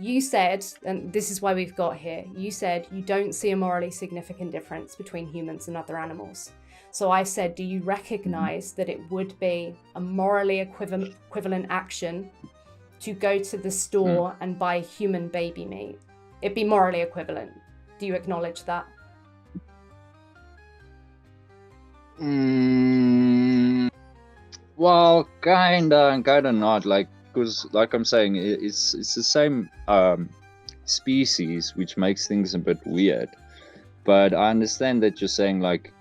you said, and this is why we've got here, you said you don't see a morally significant difference between humans and other animals. So I said, do you recognize that it would be a morally equivalent action to go to the store and buy human baby meat? It'd be morally equivalent. Do you acknowledge that? Well, kinda not. Like, because like I'm saying, it's the same species, which makes things a bit weird. But I understand that you're saying like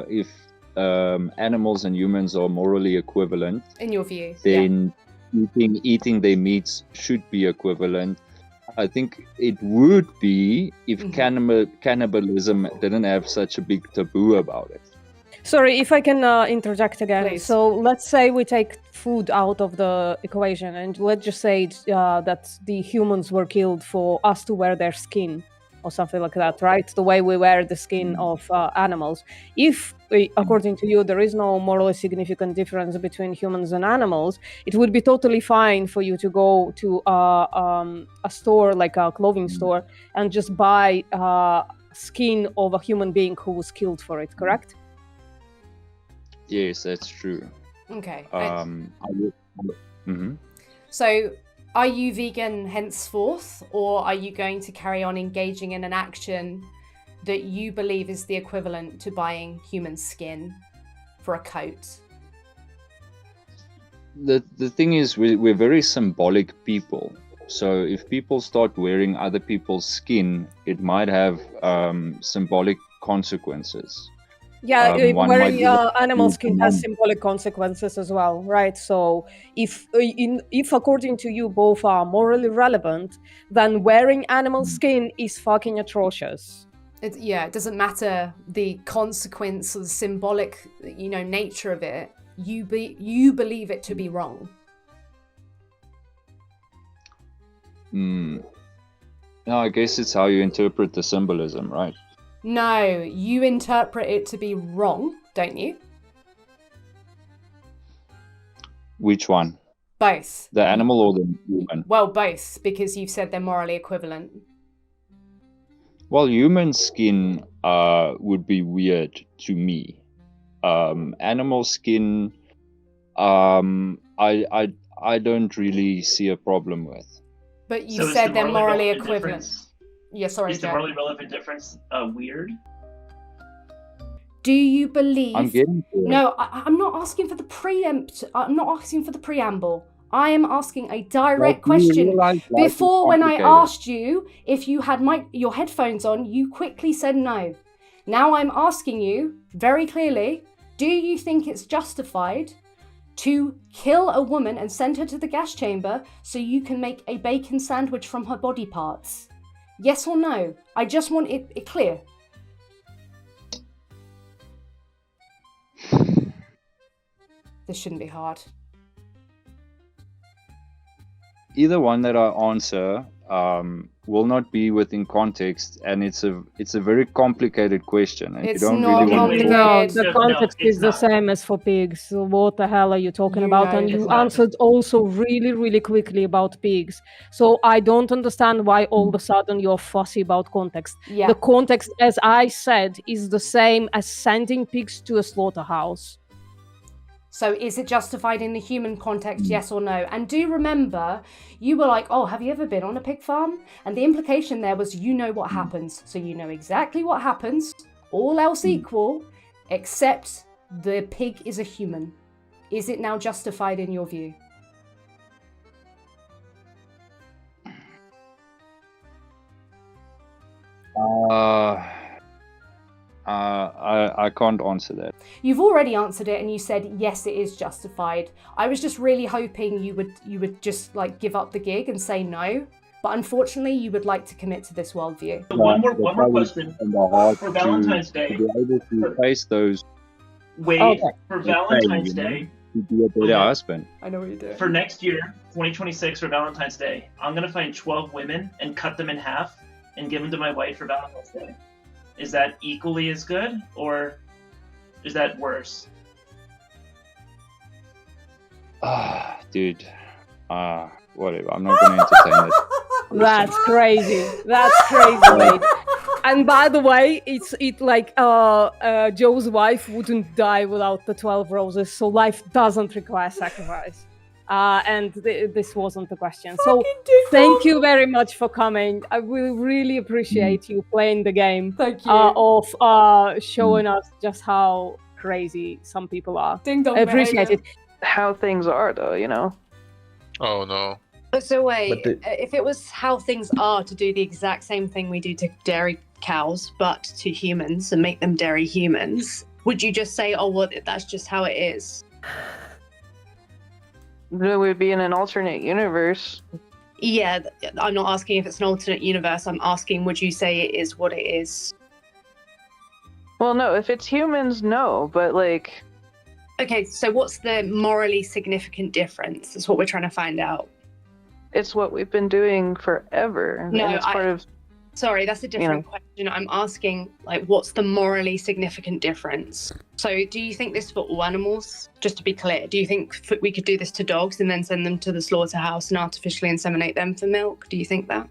if animals and humans are morally equivalent, in your view, then eating their meats should be equivalent. I think it would be if cannibalism didn't have such a big taboo about it. Sorry, if I can interject again. Please. So let's say we take food out of the equation, and let's just say that the humans were killed for us to wear their skin or something like that, right? The way we wear the skin of animals. If, according to you, there is no morally significant difference between humans and animals, it would be totally fine for you to go to a store, like a clothing store, and just buy skin of a human being who was killed for it, correct? Yes, that's true. Okay. So are you vegan henceforth, or are you going to carry on engaging in an action that you believe is the equivalent to buying human skin for a coat? The thing is, we're very symbolic people. So if people start wearing other people's skin, it might have symbolic consequences. Yeah, wearing animal skin has symbolic consequences as well, right? So if according to you both are morally relevant, then wearing animal skin is fucking atrocious. It doesn't matter the consequence or the symbolic, nature of it. You believe it to be wrong. No, I guess it's how you interpret the symbolism, right? No, you interpret it to be wrong, don't you? Which one? Both. The animal or the human? Well, both, because you've said they're morally equivalent. Well, human skin would be weird to me. Animal skin, I don't really see a problem with. But you said they're morally equivalent. Yeah, sorry. Is the morally relevant difference weird? Do you believe? I'm getting to it. No, I'm not asking for the preempt. I'm not asking for the preamble. I am asking a direct question. Before, when I asked you if you had your headphones on, you quickly said no. Now I'm asking you very clearly: do you think it's justified to kill a woman and send her to the gas chamber so you can make a bacon sandwich from her body parts? Yes or no? I just want it clear. This shouldn't be hard. Either one that I answer will not be within context, and it's a very complicated question. And It's you don't not really want to complicated. No, the context is the same as for pigs. So what the hell are you talking about? And you answered also really, really quickly about pigs. So I don't understand why all of a sudden you're fussy about context. Yeah. The context, as I said, is the same as sending pigs to a slaughterhouse. So is it justified in the human context, yes or no? And do remember, you were like, oh, have you ever been on a pig farm? And the implication there was you know what happens. So you know exactly what happens, all else equal, except the pig is a human. Is it now justified in your view? I can't answer that. You've already answered it and you said, yes, it is justified. I was just really hoping you would just like give up the gig and say no. But unfortunately, you would like to commit to this worldview. One more question. For Valentine's Day. To be able to face those. Wait, for Valentine's Day. To be a better husband. I know what you're doing. For next year, 2026 for Valentine's Day, I'm going to find 12 women and cut them in half and give them to my wife for Valentine's Day. Is that equally as good, or is that worse? Dude. Whatever. I'm not going to entertain it. That's crazy. That's crazy, mate. And by the way, Joe's wife wouldn't die without the 12 roses, so life doesn't require sacrifice. And this wasn't the question. So thank you very much for coming. I will really appreciate you playing the game. Thank you. Of showing us just how crazy some people are. Ding dong. I appreciate it. How things are, though, you know. Oh no. So wait, if it was how things are to do the exact same thing we do to dairy cows, but to humans and make them dairy humans, would you just say, oh, well, that's just how it is? Then we'd be in an alternate universe. Yeah, I'm not asking if it's an alternate universe. I'm asking, would you say it is what it is? Well, no, if it's humans, no, but like... Okay, so what's the morally significant difference? That's what we're trying to find out. It's what we've been doing forever. No, and it's part of... Sorry, that's a different question. I'm asking, like, what's the morally significant difference? So do you think this for all animals? Just to be clear, do you think we could do this to dogs and then send them to the slaughterhouse and artificially inseminate them for milk? Do you think that?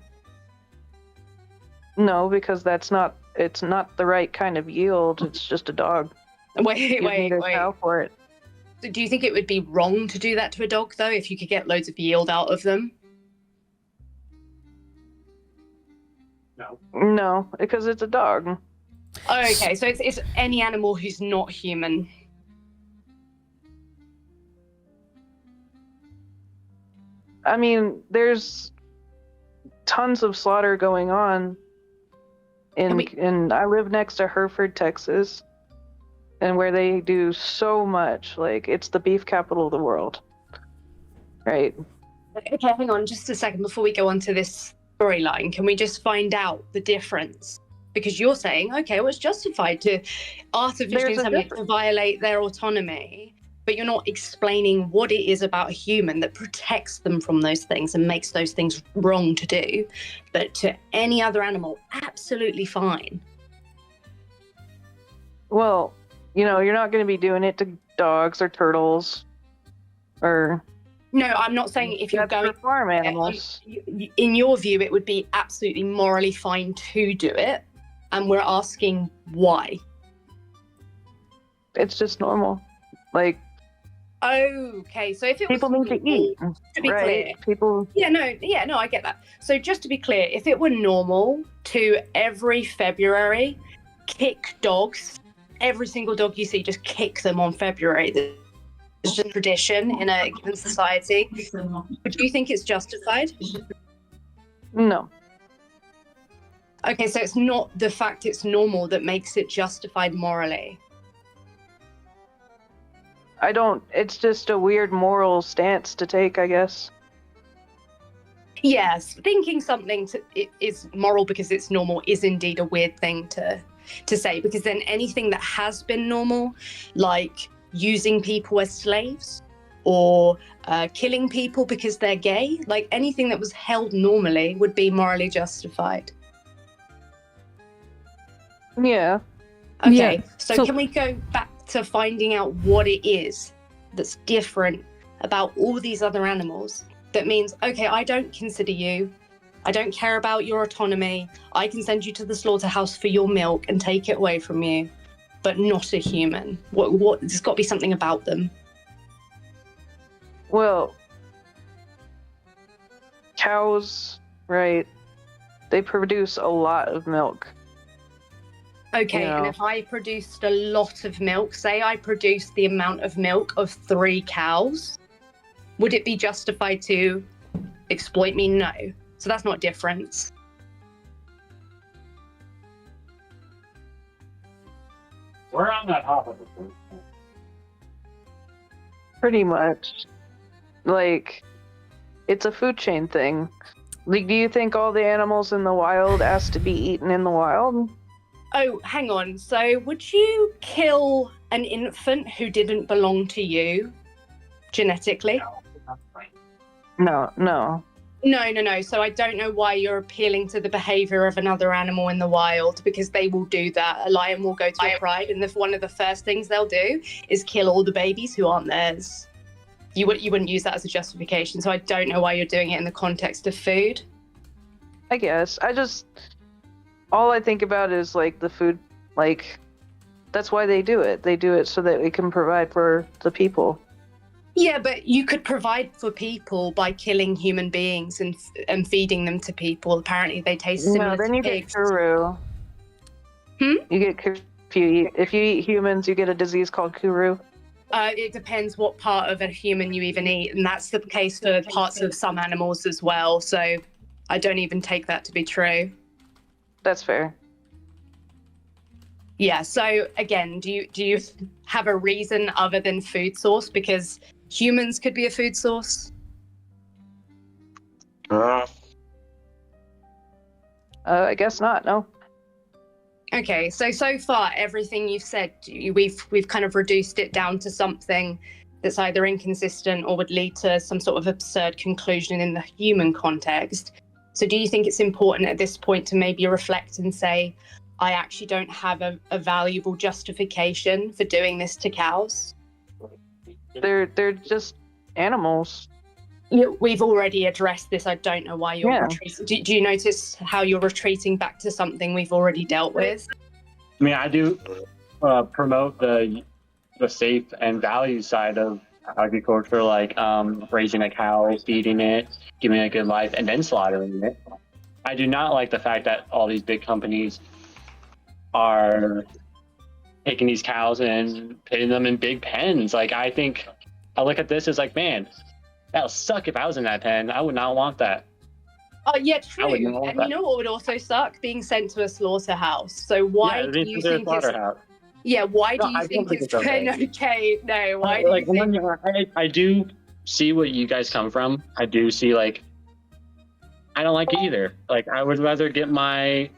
No, because it's not the right kind of yield. It's just a dog. Wait. Cow for it. Do you think it would be wrong to do that to a dog, though, if you could get loads of yield out of them? No, because it's a dog. Oh, okay, so it's any animal who's not human. I mean, there's tons of slaughter going on and I live next to Hereford, Texas, and where they do so much. Like, it's the beef capital of the world. Right. Okay, hang on just a second before we go on to this storyline. Can we just find out the difference? Because you're saying, okay, well, it's justified to artificially inseminate to violate their autonomy, but you're not explaining what it is about a human that protects them from those things and makes those things wrong to do. But to any other animal, absolutely fine. Well, you know, you're not going to be doing it to dogs or turtles or... No, I'm not saying if you're going for farm animals. In your view, it would be absolutely morally fine to do it, and we're asking why. It's just normal. Like, okay, so if it people was need to eat, to be right? clear, People. Yeah, no, I get that. So just to be clear, if it were normal to every February kick dogs, every single dog you see, just kick them on February. It's just a tradition in a given society. But do you think it's justified? No. Okay, so it's not the fact it's normal that makes it justified morally. It's just a weird moral stance to take, I guess. Yes, thinking something is moral because it's normal is indeed a weird thing to say, because then anything that has been normal, like using people as slaves or killing people because they're gay, like anything that was held normally would be morally justified. Yeah. Okay, Yeah. so can we go back to finding out what it is that's different about all these other animals that means, okay, I don't consider you, I don't care about your autonomy, I can send you to the slaughterhouse for your milk and take it away from you, but not a human. What? There's got to be something about them. Well, cows, right? They produce a lot of milk. Okay, Yeah. and if I produced a lot of milk, say I produced the amount of milk of 3 cows, would it be justified to exploit me? No. So that's not difference. We're on that topic. Pretty much. Like, it's a food chain thing. Like, do you think all the animals in the wild ask to be eaten in the wild? Oh, hang on. So would you kill an infant who didn't belong to you genetically? No. No. So I don't know why you're appealing to the behavior of another animal in the wild, because they will do that. A lion will go to a pride, and one of the first things they'll do is kill all the babies who aren't theirs. You wouldn't use that as a justification, so I don't know why you're doing it in the context of food. I guess. All I think about is like the food, like that's why they do it. They do it so that it can provide for the people. Yeah, but you could provide for people by killing human beings and feeding them to people. Apparently, they taste similar. No, then to you pigs. get kuru. You get if you eat humans, you get a disease called kuru. It depends what part of a human you even eat, and that's the case for parts of some animals as well. So I don't even take that to be true. That's fair. Yeah. So again, do you have a reason other than food source? Because humans could be a food source. I guess not. No. Okay, so far everything you've said, we've kind of reduced it down to something that's either inconsistent or would lead to some sort of absurd conclusion in the human context. So do you think it's important at this point to maybe reflect and say, I actually don't have a valuable justification for doing this to cows? They're just animals. We've already addressed this. I don't know why you're retreating. Do you notice how you're retreating back to something we've already dealt with? I mean, I do promote the safe and value side of agriculture, like raising a cow, feeding it, giving it a good life, and then slaughtering it. I do not like the fact that all these big companies are taking these cows and putting them in big pens. Like, I look at this as like, man, that would suck if I was in that pen. I would not want that. Oh, yeah, true. And you know what would also suck? Being sent to a slaughterhouse. So why do you think it's... Yeah, why do you think it's okay? No, why do you think... I do see what you guys come from. I do see, like, I don't like it either. Like, I would rather get my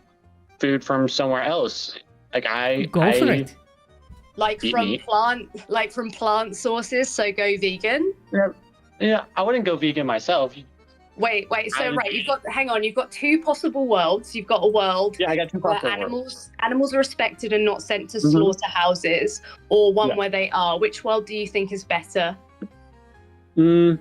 food from somewhere else. Like, Go for it. Like from plant sources, so go vegan? Yeah, I wouldn't go vegan myself. Wait. So you've got two possible worlds. You've got a world I got two where animals are respected and not sent to slaughterhouses, or one where they are. Which world do you think is better? I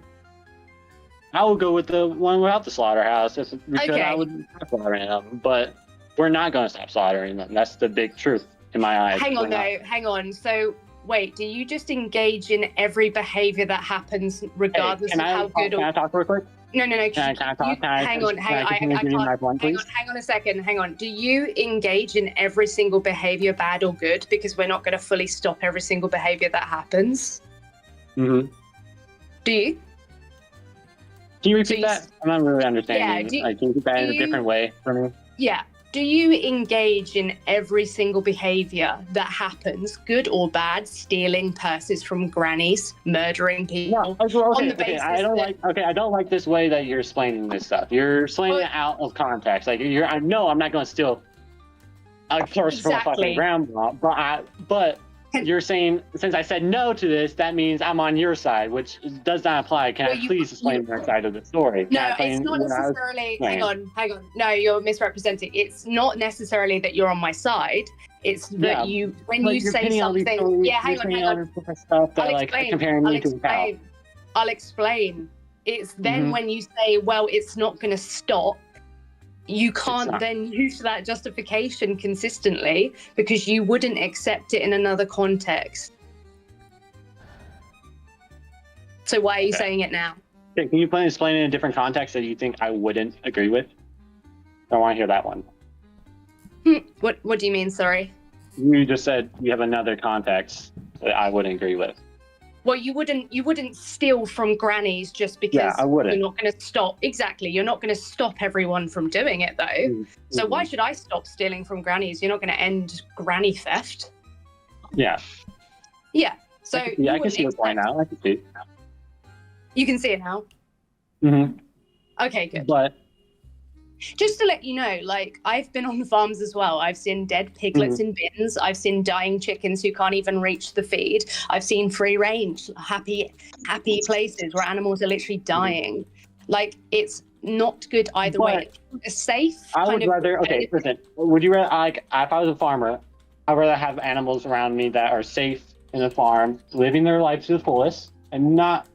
will go with the one without the slaughterhouse, because I would stop slaughtering them. But we're not going to stop slaughtering them. That's the big truth in my eyes. Hang on. So wait, do you just engage in every behavior that happens regardless of how good Can I talk real quick? No. Hang on a second. Hang on. Do you engage in every single behavior, bad or good? Because we're not going to fully stop every single behavior that happens. Mm-hmm. Do you? Can you repeat that? I'm not really understanding. Can you repeat that in a different way for me? Yeah. Do you engage in every single behavior that happens, good or bad, stealing purses from grannies, murdering people? I don't like this way that you're explaining this stuff. You're explaining it out of context. Like, I know I'm not going to steal a purse from a fucking grandma, but you're saying, since I said no to this, that means I'm on your side, which does not apply. Can I please explain your side of the story? No, it's not necessarily... Hang on. No, you're misrepresenting. It's not necessarily that you're on my side. It's that when you say something... Hang on. I'll explain. It's then when you say, well, it's not going to stop, you can't then use that justification consistently, because you wouldn't accept it in another context. So why are you saying it now? Okay, can you explain in a different context that you think I wouldn't agree with? I want to hear that one. What do you mean, sorry? You just said you have another context that I wouldn't agree with. Well, you wouldn't steal from grannies just because I wouldn't. You're not going to stop. Exactly. You're not going to stop everyone from doing it, though. Mm-hmm. So why should I stop stealing from grannies? You're not going to end granny theft. Yeah. Yeah. So I can see your point now. I can see it. You can see it now? Mm-hmm. Okay, good. But just to let you know, like, I've been on farms as well. I've seen dead piglets in bins. I've seen dying chickens who can't even reach the feed. I've seen free range, happy places where animals are literally dying. Like, it's not good either way. It's safe. Listen, would you rather, like, if I was a farmer, I'd rather have animals around me that are safe in the farm, living their life to the fullest, and not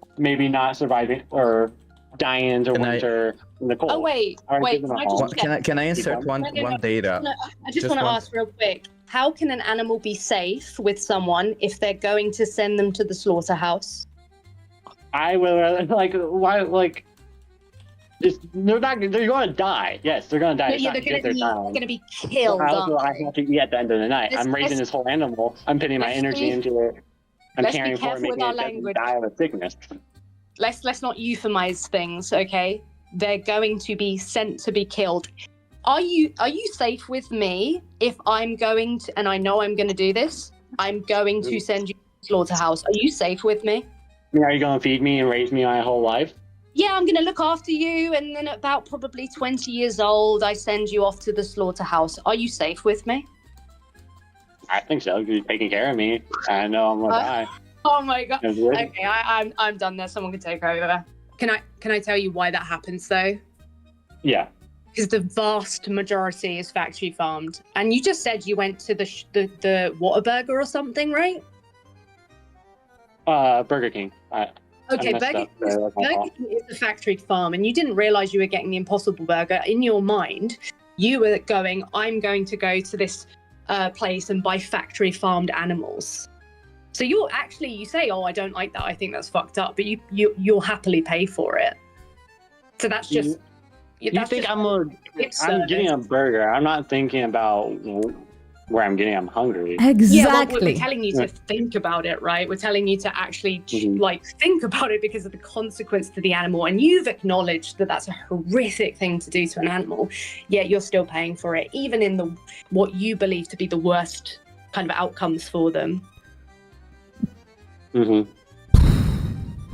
surviving or dying into winter Nicole. Oh wait. Can Can I just check? Can I insert one data? I just want to ask real quick. How can an animal be safe with someone if they're going to send them to the slaughterhouse? I will why they're going to die. Yes, they're going to die. Yeah, they're going to be killed. I have to eat at the end of the night. I'm raising this whole animal. I'm putting my energy into it. I'm caring for it, making it doesn't die of a sickness. Let's not euphemize things, okay? They're going to be sent to be killed. Are you safe with me if I'm going to, and I know I'm going to do this, I'm going to send you to the slaughterhouse. Are you safe with me? Are you going to feed me and raise me my whole life? Yeah, I'm going to look after you, and then at about probably 20 years old, I send you off to the slaughterhouse. Are you safe with me? I think so. You're taking care of me. I know I'm going to die. Oh my god. Okay, I'm done there. Someone can take over. Can I tell you why that happens though? Yeah. Because the vast majority is factory farmed, and you just said you went to the Whataburger or something, right? Burger King. Okay, Burger King is a factory farm, and you didn't realize you were getting the Impossible Burger. In your mind, you were going, I'm going to go to this place and buy factory farmed animals. So you say, oh, I don't like that. I think that's fucked up. But you'll happily pay for it. So that's just. I'm getting a burger. I'm not thinking about where I'm getting. I'm hungry. Exactly. Yeah, well, we're telling you to think about it, right? We're telling you to actually think about it because of the consequence to the animal. And you've acknowledged that that's a horrific thing to do to an animal. Yet you're still paying for it, even in what you believe to be the worst kind of outcomes for them.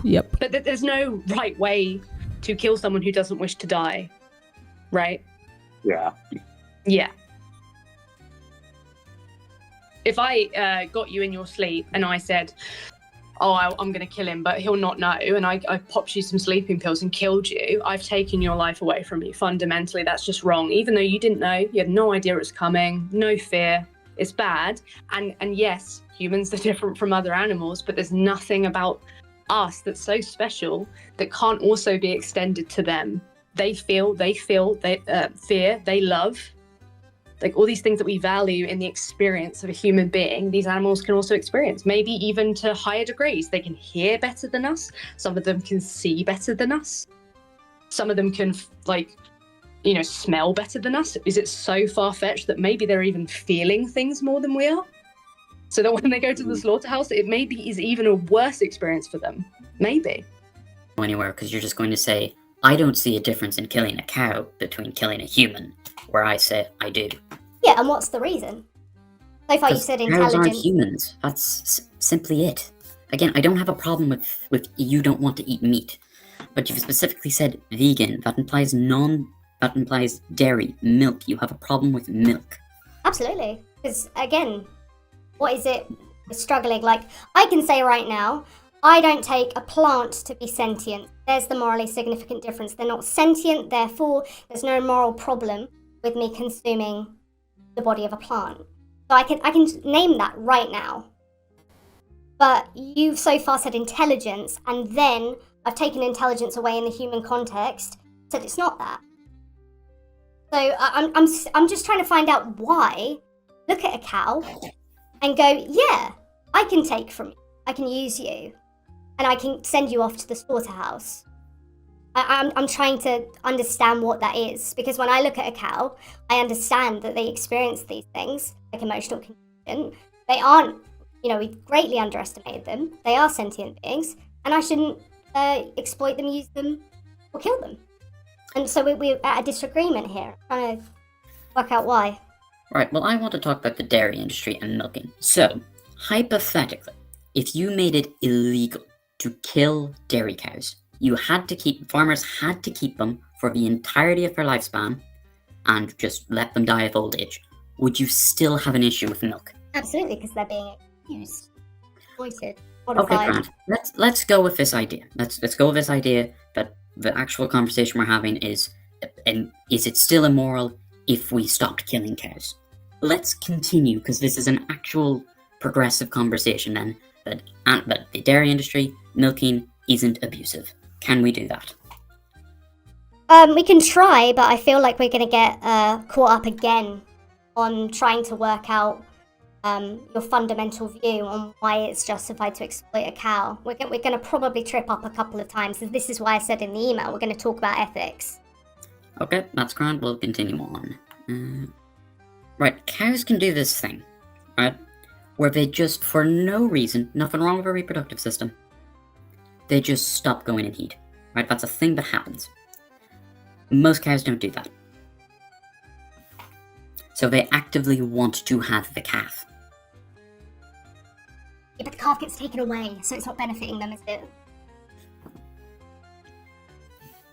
Yep. But there's no right way to kill someone who doesn't wish to die, right? Yeah. Yeah. If I got you in your sleep and I said, oh, I'm going to kill him, but he'll not know, and I popped you some sleeping pills and killed you, I've taken your life away from you. Fundamentally, that's just wrong. Even though you didn't know, you had no idea it was coming, no fear. It's bad. And yes, humans are different from other animals, but there's nothing about us that's so special that can't also be extended to them. They feel, they fear, they love. Like all these things that we value in the experience of a human being, these animals can also experience, maybe even to higher degrees. They can hear better than us. Some of them can see better than us. Some of them can smell better than us. Is it so far-fetched that maybe they're even feeling things more than we are? So that when they go to the slaughterhouse, it maybe is even a worse experience for them. Maybe. Anywhere, because you're just going to say, I don't see a difference in killing a cow between killing a human, where I say I do. Yeah, and what's the reason? So far you said intelligence. Cows aren't humans. That's simply it. Again, I don't have a problem with you don't want to eat meat, but you've specifically said vegan. That implies that implies dairy, milk. You have a problem with milk. Absolutely. Because, again, what is it we're struggling? Like, I can say right now, I don't take a plant to be sentient. There's the morally significant difference. They're not sentient, therefore, there's no moral problem with me consuming the body of a plant. So I can name that right now. But you've so far said intelligence, and then I've taken intelligence away in the human context, said it's not that. So I'm just trying to find out why. Look at a cow and go, yeah, I can take from you, I can use you, and I can send you off to the slaughterhouse. I'm trying to understand what that is, because when I look at a cow, I understand that they experience these things, like emotional condition. They aren't, we greatly underestimated them. They are sentient beings, and I shouldn't exploit them, use them, or kill them. And so we're at a disagreement here, trying to work out why. Right, well, I want to talk about the dairy industry and milking. So, hypothetically, if you made it illegal to kill dairy cows, farmers had to keep them for the entirety of their lifespan and just let them die of old age, would you still have an issue with milk? Absolutely, because they're being used, exploited, Okay, modified. Grant. Let's go with this idea. Let's go with this idea that the actual conversation we're having is it still immoral if we stopped killing cows? Let's continue, because this is an actual progressive conversation then, that the dairy industry, milking, isn't abusive. Can we do that? We can try, but I feel like we're going to get caught up again on trying to work out your fundamental view on why it's justified to exploit a cow. We're going to probably trip up a couple of times, and this is why I said in the email we're going to talk about ethics. Okay, that's grand. We'll continue on. Right, cows can do this thing, right? Where they just, for no reason, nothing wrong with a reproductive system, they just stop going in heat, right? That's a thing that happens. Most cows don't do that. So they actively want to have the calf. Yeah, but the calf gets taken away, so it's not benefiting them, is it?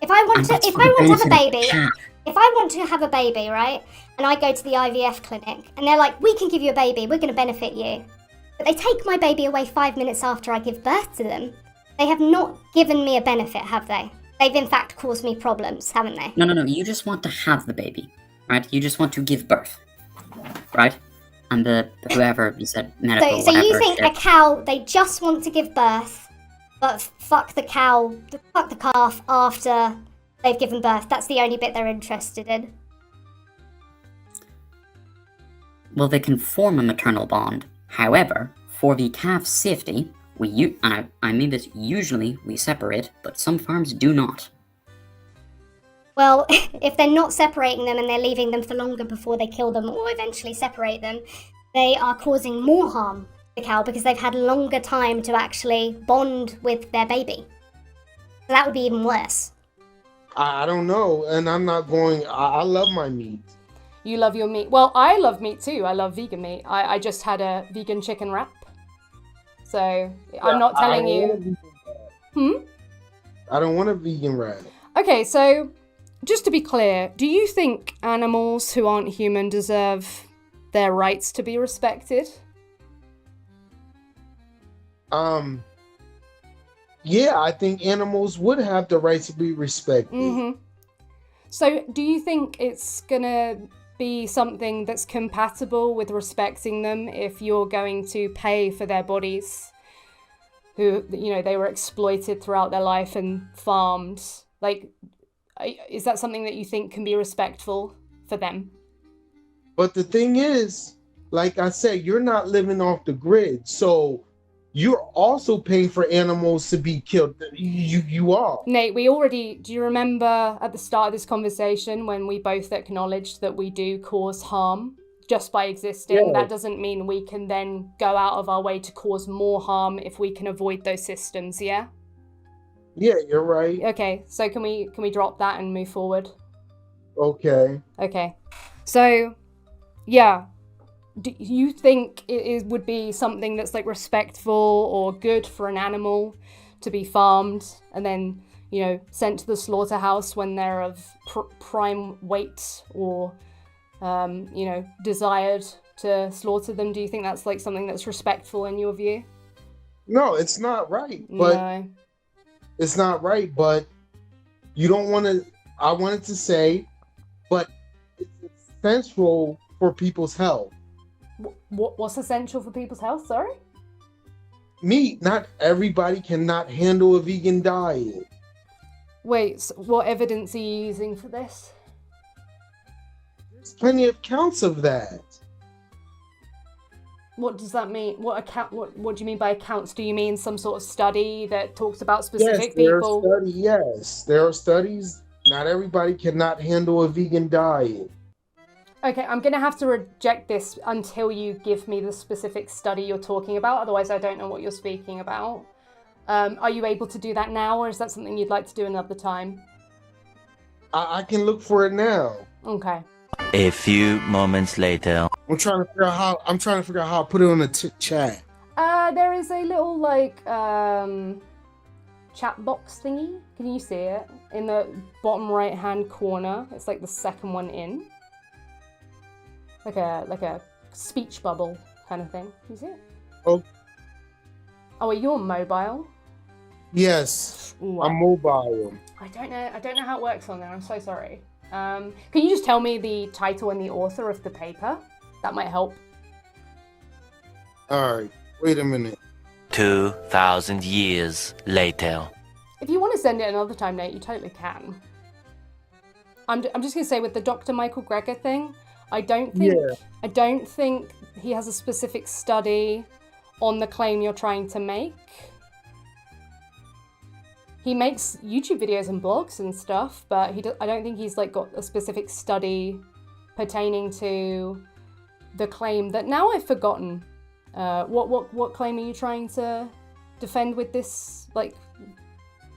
If I want to have a baby, right, and I go to the IVF clinic, and they're like, we can give you a baby, we're going to benefit you. But they take my baby away 5 minutes after I give birth to them. They have not given me a benefit, have they? They've in fact caused me problems, haven't they? No, you just want to have the baby, right? You just want to give birth, right? And whoever you said, medical, So you think a cow, they just want to give birth, but fuck the calf after they've given birth. That's the only bit they're interested in. Well, they can form a maternal bond. However, for the calf's safety, I mean this, usually we separate, but some farms do not. Well, if they're not separating them and they're leaving them for longer before they kill them or eventually separate them, they are causing more harm to the cow because they've had longer time to actually bond with their baby. So that would be even worse. I don't know, and I'm not going. I love my meat. You love your meat. Well, I love meat too. I love vegan meat. I just had a vegan chicken wrap. So I'm not telling you. I don't want a vegan wrap. Okay, so just to be clear, do you think animals who aren't human deserve their rights to be respected? Yeah, I think animals would have the right to be respected. Mm-hmm. So do you think it's gonna be something that's compatible with respecting them if you're going to pay for their bodies, who, you know, they were exploited throughout their life and farmed? Like, is that something that you think can be respectful for them? But the thing is, like I said, you're not living off the grid, so you're also paying for animals to be killed. You are. Nate, do you remember at the start of this conversation when we both acknowledged that we do cause harm just by existing? Yeah. That doesn't mean we can then go out of our way to cause more harm if we can avoid those systems, yeah? Yeah, you're right. Okay, so can we drop that and move forward? Okay. So, yeah. Do you think it would be something that's like respectful or good for an animal to be farmed and then, you know, sent to the slaughterhouse when they're of prime weight or, you know, desired to slaughter them? Do you think that's like something that's respectful in your view? No, it's not right. But no. It's not right, but you don't want to. I wanted to say, but it's essential for people's health. What's essential for people's health? Sorry? Meat. Not everybody cannot handle a vegan diet. Wait, so what evidence are you using for this? There's plenty of counts of that. What does that mean? What do you mean by accounts? Do you mean some sort of study that talks about specific people? Yes, there are studies. Not everybody cannot handle a vegan diet. Okay, I'm going to have to reject this until you give me the specific study you're talking about. Otherwise, I don't know what you're speaking about. Are you able to do that now, or is that something you'd like to do another time? I can look for it now. Okay. A few moments later. I'm trying to figure out how to put it on the chat. There is a little like chat box thingy. Can you see it in the bottom right hand corner? It's like the second one in. Like a speech bubble kind of thing. Can you see it? Oh, are you on mobile? Yes, I'm mobile. I don't know how it works on there. I'm so sorry. Can you just tell me the title and the author of the paper? That might help. All right. Wait a minute. 2,000 years later. If you want to send it another time, Nate, you totally can. I'm just gonna say with the Dr. Michael Greger thing, I don't think he has a specific study on the claim you're trying to make. He makes YouTube videos and blogs and stuff, but I don't think he's like got a specific study pertaining to the claim that now I've forgotten. What claim are you trying to defend with this like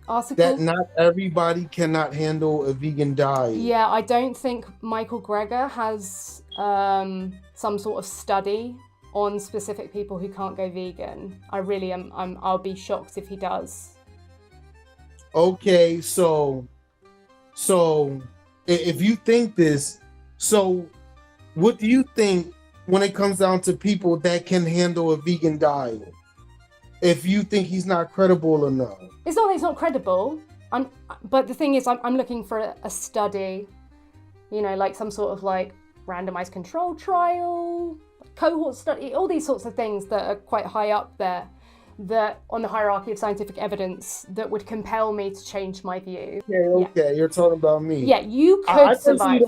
article? That not everybody cannot handle a vegan diet. Yeah, I don't think Michael Greger has some sort of study on specific people who can't go vegan. I really am. I'll be shocked if he does. Okay, so if you think this, so what do you think when it comes down to people that can handle a vegan diet? If you think he's not credible enough. It's not that he's not credible. But the thing is, I'm looking for a study, you know, like some sort of like randomized control trial, cohort study, all these sorts of things that are quite high up there, that on the hierarchy of scientific evidence that would compel me to change my view. Okay, you're talking about me. Yeah, you could I survive.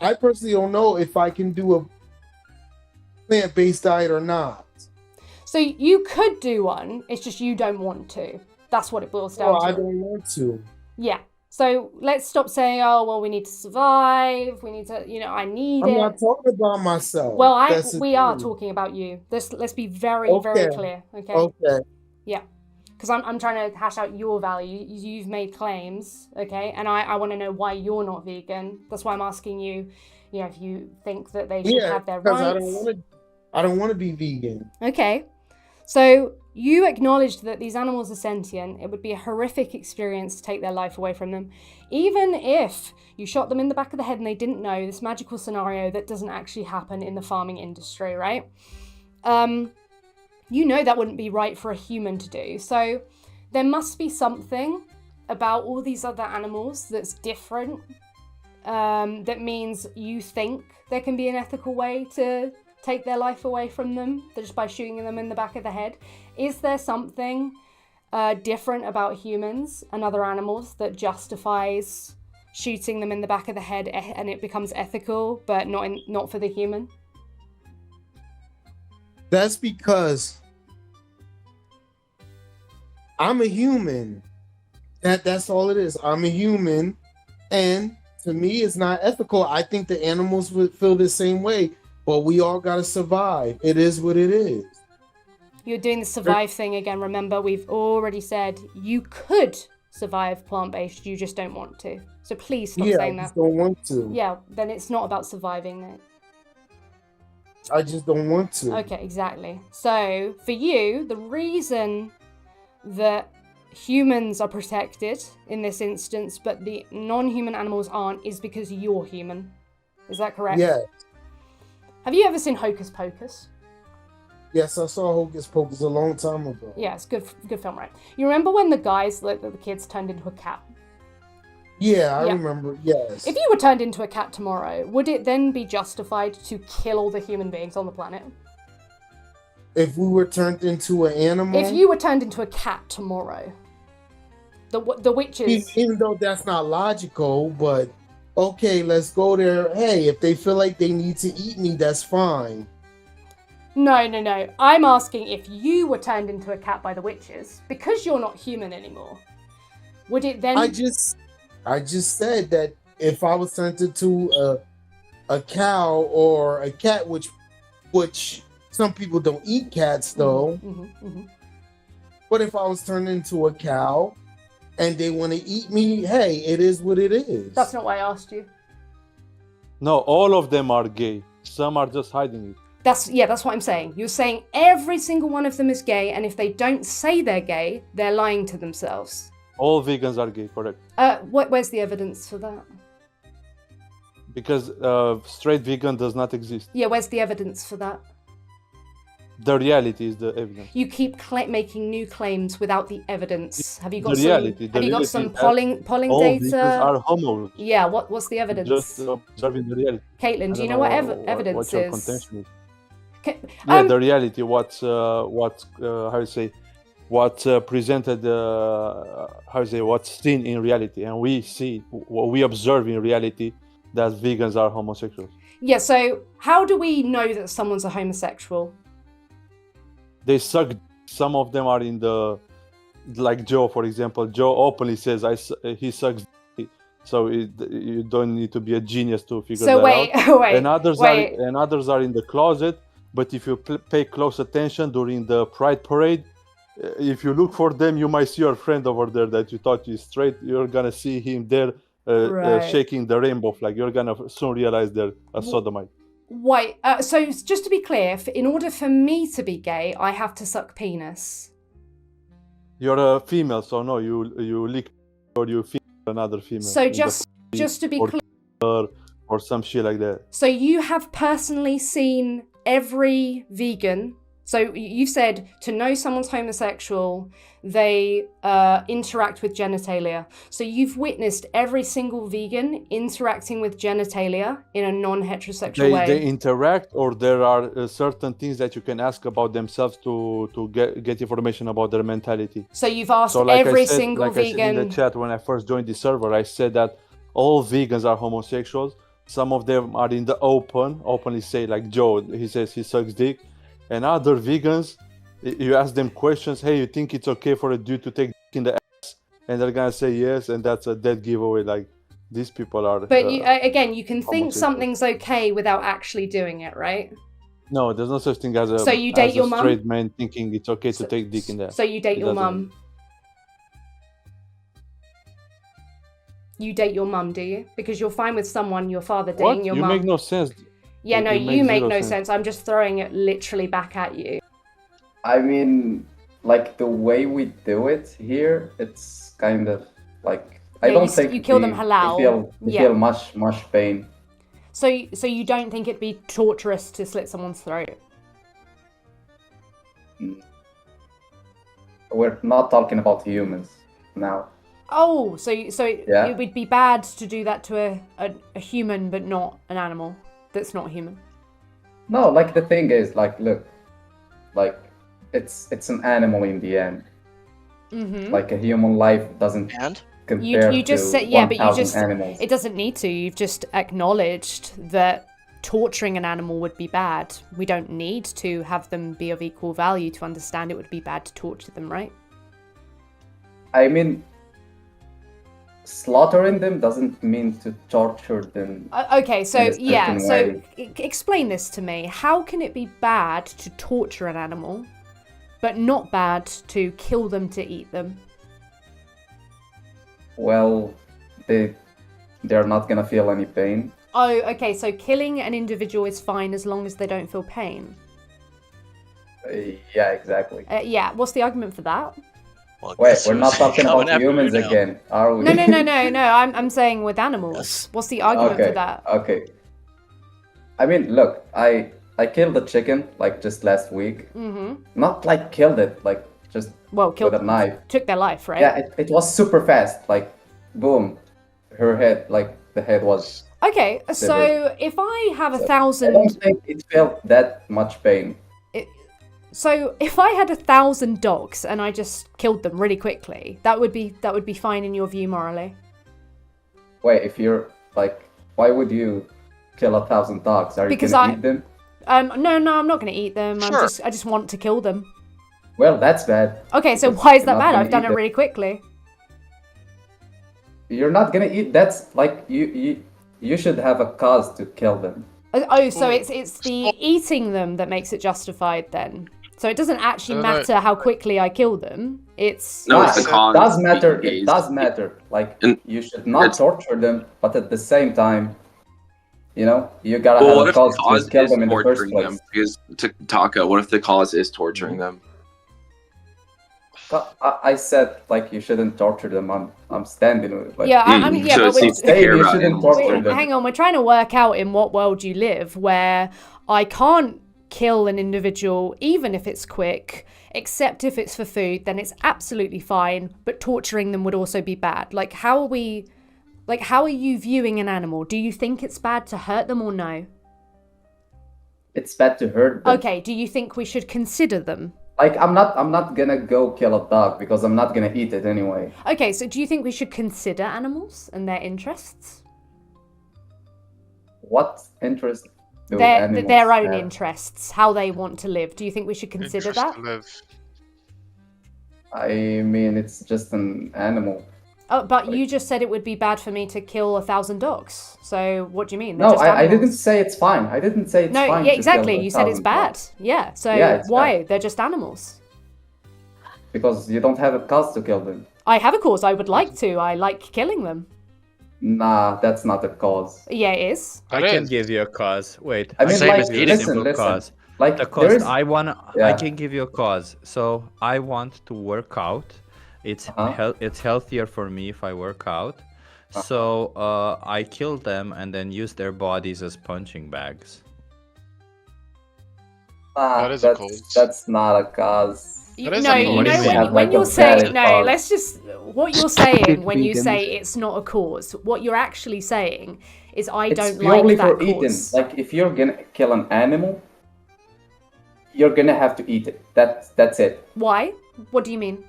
I personally don't know if I can do a plant-based diet or not. So you could do one, it's just you don't want to. That's what it boils down to. I don't want to. Yeah. So let's stop saying, oh, well, we need to survive. We need to, you know, I need it. I'm not talking about myself. Well, we are talking about you. Let's be very, very clear. Okay. Okay. Yeah. Because I'm trying to hash out your value. You've made claims, okay? And I want to know why you're not vegan. That's why I'm asking you, you know, if you think that they should have their rights. I don't want to be vegan. Okay. So you acknowledged that these animals are sentient. It would be a horrific experience to take their life away from them. Even if you shot them in the back of the head and they didn't know, this magical scenario that doesn't actually happen in the farming industry, right? You know that wouldn't be right for a human to do. So there must be something about all these other animals that's different. That means you think there can be an ethical way to take their life away from them just by shooting them in the back of the head. Is there something different about humans and other animals that justifies shooting them in the back of the head and it becomes ethical, but not for the human? That's because I'm a human. That's all it is. I'm a human, and to me, it's not ethical. I think the animals would feel the same way. But we all gotta survive. It is what it is. You're doing the survive thing again. Remember, we've already said you could survive plant-based. You just don't want to. So please stop saying that. I just don't want to. Yeah, then it's not about surviving it. I just don't want to. Okay, exactly. So for you, the reason that humans are protected in this instance, but the non-human animals aren't, is because you're human. Is that correct? Yeah. Have you ever seen Hocus Pocus? Yes, I saw Hocus Pocus a long time ago. Yeah, it's good film, right? You remember when the guys, like the kids, turned into a cat? Yeah, I remember, yes. If you were turned into a cat tomorrow, would it then be justified to kill all the human beings on the planet? If we were turned into an animal? If you were turned into a cat tomorrow, the witches... Even though that's not logical, but... Okay, let's go there. Hey, if they feel like they need to eat me, that's fine. No. I'm asking if you were turned into a cat by the witches, because you're not human anymore, would it then... I just said that if I was turned into a cow or a cat, which some people don't eat cats though. But if I was turned into a cow and they want to eat me, hey, it is what it is. That's not why I asked you. No, all of them are gay. Some are just hiding it. That's what I'm saying. You're saying every single one of them is gay, and if they don't say they're gay, they're lying to themselves. All vegans are gay, correct? Where's the evidence for that? Because straight vegan does not exist. Yeah, where's the evidence for that? The reality is the evidence. You keep making new claims without the evidence. Have you got some polling all data? Vegans are homo. Yeah, what's the evidence? Just observing the reality. Caitlin, do you know what evidence what your is? contention is? The reality. How you say? what's presented, what's seen in reality, and we see what we observe in reality that vegans are homosexuals. Yeah. So how do we know that someone's a homosexual? They suck. Some of them are in the, like Joe, for example. Joe openly says he sucks. So you don't need to be a genius to figure that out. Wait, and others are in the closet. But if you pay close attention during the Pride Parade, if you look for them, you might see your friend over there that you thought is straight. You're gonna see him there shaking the rainbow flag. You're gonna soon realize they're a sodomite. Wait, so just to be clear, in order for me to be gay, I have to suck penis. You're a female, so no, you lick or you feel another female. So just to be clear, or some shit like that. So you have personally seen every vegan. So you said to know someone's homosexual, they interact with genitalia. So you've witnessed every single vegan interacting with genitalia in a non-heterosexual way. They interact, or there are certain things that you can ask about themselves to get information about their mentality. So you've asked every single vegan. I said in the chat when I first joined the server, I said that all vegans are homosexuals. Some of them are in the openly say, like Joe, he says he sucks dick. And other vegans, you ask them questions, hey, you think it's okay for a dude to take dick in the ass? And they're gonna say yes, and that's a dead giveaway. Like, these people are... But you can think something's okay without actually doing it, right? No, there's no such thing as a, so you date your mum? Straight man thinking it's okay to take dick in the ass. So you date your mum? You date your mum, do you? Because you're fine with someone, your father dating your mum. You make no sense. Yeah, no, you make no sense. I'm just throwing it literally back at you. I mean, like the way we do it here, it's kind of like I don't think you kill them halal. They feel much pain. So you don't think it'd be torturous to slit someone's throat? We're not talking about humans now. Oh, so it would be bad to do that to a human, but not an animal that's not human. No, like the thing is, like, look, like it's an animal in the end. Mm-hmm. Like a human life doesn't compare you just to said, yeah, but you just animals. It doesn't need to. You've just acknowledged that torturing an animal would be bad. We don't need to have them be of equal value to understand it would be bad to torture them, right? I mean, slaughtering them doesn't mean to torture them. Okay, so yeah, so explain this to me. How can it be bad to torture an animal, but not bad to kill them to eat them? Well, they're not gonna feel any pain. Oh, okay, so killing an individual is fine as long as they don't feel pain. Yeah, exactly. Yeah, what's the argument for that? Well, wait, we're not talking about humans again, are we? No. I'm saying with animals. What's the argument for that? Okay. I mean, look, I killed a chicken like just last week. Mm-hmm. Not like killed it, like just with a knife. Took their life, right? Yeah, it was super fast. Like, boom, her head, like the head was. Okay, so if I have 1,000, I don't think it felt that much pain. So if I had 1,000 dogs and I just killed them really quickly, that would be fine in your view morally. Wait, if you're like, why would you kill 1,000 dogs? Are you gonna eat them? No, I'm not gonna eat them. Sure. I just want to kill them. Well, that's bad. Okay, so why is that bad? I've done it really quickly. You're not gonna eat. That's like you should have a cause to kill them. Oh, so it's the eating them that makes it justified then. So it doesn't actually matter how quickly I kill them. It's the cause. It does matter. It does matter. Like, you should not torture them, but at the same time, you know, you gotta have a cause to kill them in the first place. Because to Taka, what if the cause is torturing them? I said, like, you shouldn't torture them. I'm standing with it. Like, yeah, I mean, yeah, but you shouldn't torture them. Hang on, we're trying to work out in what world you live where I can't kill an individual even if it's quick, except if it's for food, then it's absolutely fine, but torturing them would also be bad. Like, how are you viewing an animal? Do you think it's bad to hurt them or no? It's bad to hurt them. Okay, do you think we should consider them Like I'm not gonna go kill a dog because I'm not gonna eat it anyway. Okay, so do you think we should consider animals and their interests? What interest do Their animals own have? interests, how they want to live. Do you think we should consider that? I mean, it's just an animal. Oh, but you just said it would be bad for me to kill 1,000 dogs. So what do you mean? No, I didn't say it's fine. I didn't say it's fine. No, yeah, exactly. You said it's bad. Yeah. So why? Bad. They're just animals. Because you don't have a cause to kill them. I have a cause. I would like to. I like killing them. Nah, that's not a cause. Yeah, it is. I can give you a cause. Wait, I mean, can like, give you a listen, simple listen. cause. Like, the there cause is- I can give you a cause. So I want to work out. It's it's healthier for me if I work out. So I kill them and then use their bodies as punching bags. That is a cause. That's not a cause. When you're saying let's just what you're saying when you say it's not a cause. What you're actually saying is It's don't purely like that for eating. cause. Like if you're gonna kill an animal, you're gonna have to eat it. That's it. Why? What do you mean?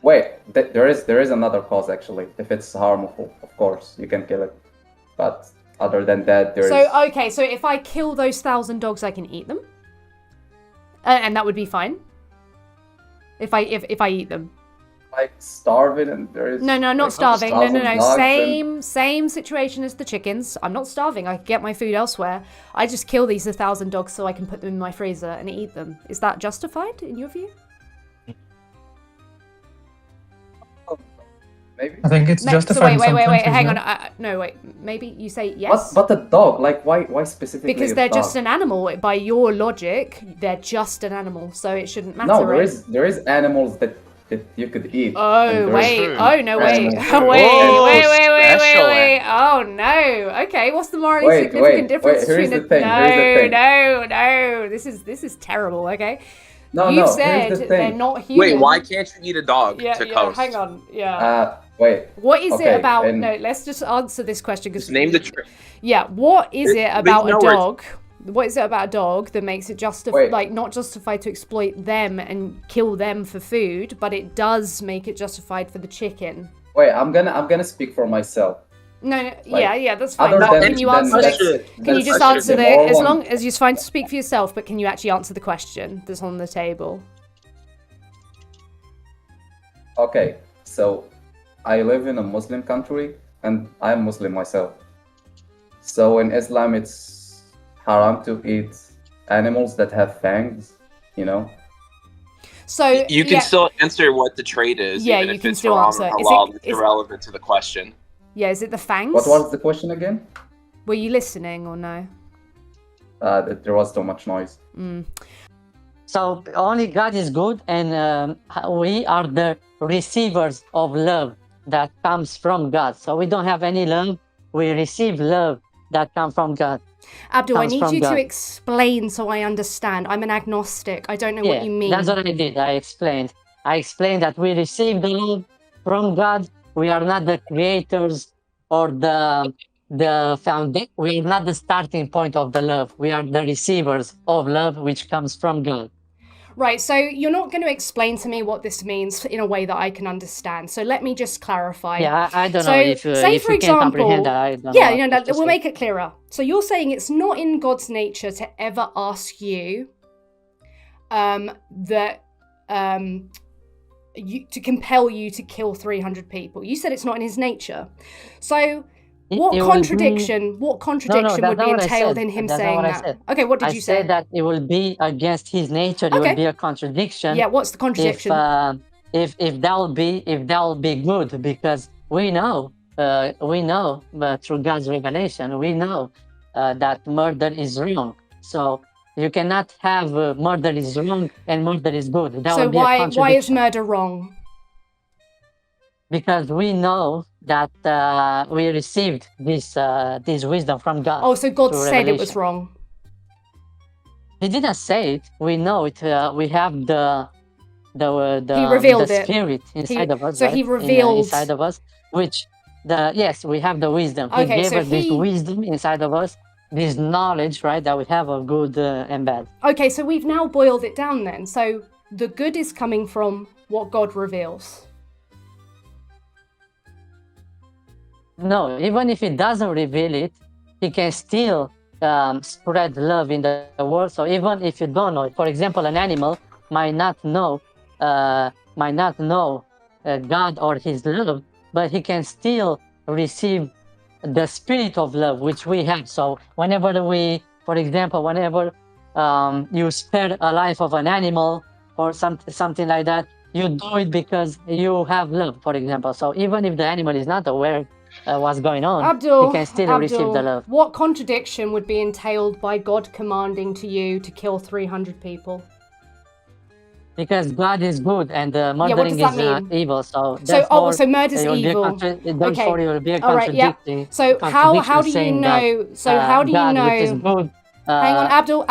Wait, there is another cause actually. If it's harmful, of course you can kill it. But other than that, there is. So okay, so if I kill those 1,000 dogs, I can eat them, and that would be fine. If I eat them. Like starving and there is. No, not like, starving. No. 1,000 dogs and- Same situation as the chickens. I'm not starving. I can get my food elsewhere. I just kill these 1,000 dogs so I can put them in my freezer and eat them. Is that justified in your view? Maybe. I think it's justified. So wait. Hang on. on. No, wait. Maybe you say yes. But the dog, like why specifically? Because a they're dog? just an animal. By your logic, they're just an animal, so it shouldn't matter. No, right? there is animals that you could eat. Oh and there wait! is Oh no! Wait! animals- Wait! Oh no! Okay, what's the morally significant difference here's between the thing, here's the thing. No! This is terrible. Okay. No, you no, said here's the they're thing. not human. Wait, why can't you eat a dog Yeah, to yeah. coast? Hang on. Yeah. Wait. What is okay, it about? and- No, let's just answer this question because Just name the tree. yeah. What is it about a no words. dog? What is it about a dog that makes it not justified to exploit them and kill them for food, but it does make it justified for the chicken? Wait, I'm gonna speak for myself. No, Like, yeah, that's fine. other But than- can you than answer that's- this? Can you that's just actually answer the the moral as one. long as you're fine to speak for yourself, but can you actually answer the question that's on the table? Okay, so I live in a Muslim country and I'm Muslim myself. So in Islam, it's haram to eat animals that have fangs, you know? So You can still answer what the trait is, Yeah, even you if can it's still haram answer. or Is halal. it- It's is- irrelevant to the question. Yeah, is it the fangs? What was the question again? Were you listening or no? There was too much noise. So only God is good, and we are the receivers of love that comes from God. So we don't have any love. We receive love that comes from God. Abdul, I Comes need from you to God. explain so I understand. I'm an agnostic. I don't know what you mean. That's what I did. I explained that we receive the love from God. We are not the creators or the foundation. We are not the starting point of the love. We are the receivers of love, which comes from God. Right, so you're not going to explain to me what this means in a way that I can understand. So let me just clarify. Yeah, I don't So, know if say if for you can comprehend example, that. I don't yeah, know you know, what to we'll say. make it clearer. So you're saying it's not in God's nature to ever ask you to compel you to kill 300 people. You said it's not in his nature. So what it will contradiction? be- What contradiction that's would not be what I entailed said. in him That's not saying what I that? said. Okay, what did I you say? said that it will be against his nature. It Okay. will be a contradiction. Yeah, what's the contradiction? If that will be good, because we know through God's revelation, we know that murder is wrong. So you cannot have murder is wrong and murder is good. That So would be a why contradiction. is murder wrong? Because we know that we received this wisdom from God. Oh, so God through said it was revelation. wrong. He didn't say it. We know it. We have the He revealed the it. spirit inside of us. So he right? revealed- inside of us, which yes, we have the wisdom. He Okay, gave so us this he- wisdom inside of us, this knowledge, right, that we have of good and bad. Okay, so we've now boiled it down then. So the good is coming from what God reveals. No, even if he doesn't reveal it, he can still spread love in the world. So even if you don't know, for example, an animal might not know God or his love, but he can still receive the spirit of love which we have. So whenever for example, whenever you spare a life of an animal or something like that, you do it because you have love, for example. So even if the animal is not aware what's going on, he can still receive the love. What contradiction would be entailed by God commanding to you to kill 300 people? Because God is good and murdering is evil, so murder's evil. Therefore, it will be a All right, yeah. So how do you know? How do you know? Which is good, hang on, Abdul,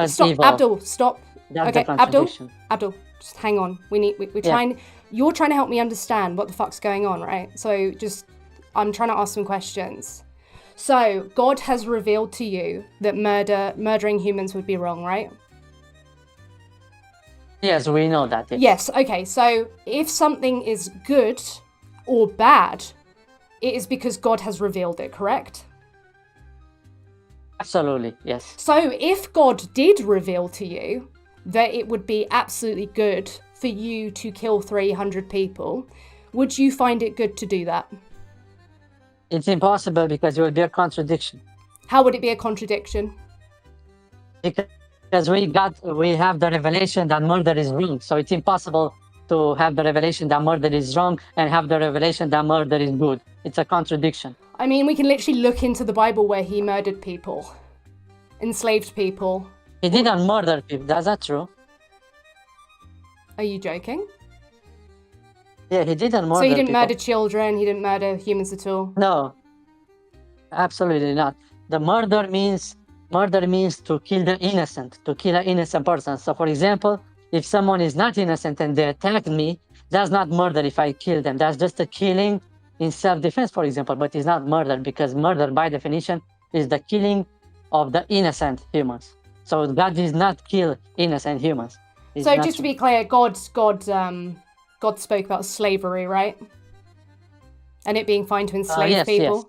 stop, evil. Abdul, stop. That's okay, the contradiction. Abdul, just hang on. We're trying. You're trying to help me understand what the fuck's going on, right? So I'm trying to ask some questions. So God has revealed to you that murdering humans would be wrong, right? Yes, we know that. Yes, okay. So if something is good or bad, it is because God has revealed it, correct? Absolutely, yes. So if God did reveal to you that it would be absolutely good for you to kill 300 people, would you find it good to do that? It's impossible because it would be a contradiction. How would it be a contradiction? Because we have the revelation that murder is wrong. So it's impossible to have the revelation that murder is wrong and have the revelation that murder is good. It's a contradiction. I mean, we can literally look into the Bible where he murdered people, enslaved people. He didn't murder people, that's not true. Are you joking? Yeah, he didn't murder So he didn't people. murder children, he didn't murder humans at all? No, absolutely not. The murder means to kill the innocent, to kill an innocent person. So for example, if someone is not innocent and they attack me, that's not murder if I kill them. That's just a killing in self-defense, for example, but it's not murder because murder by definition is the killing of the innocent humans. So God does not kill innocent humans. So just to be clear, God spoke about slavery, right? And it being fine to enslave people. Yes.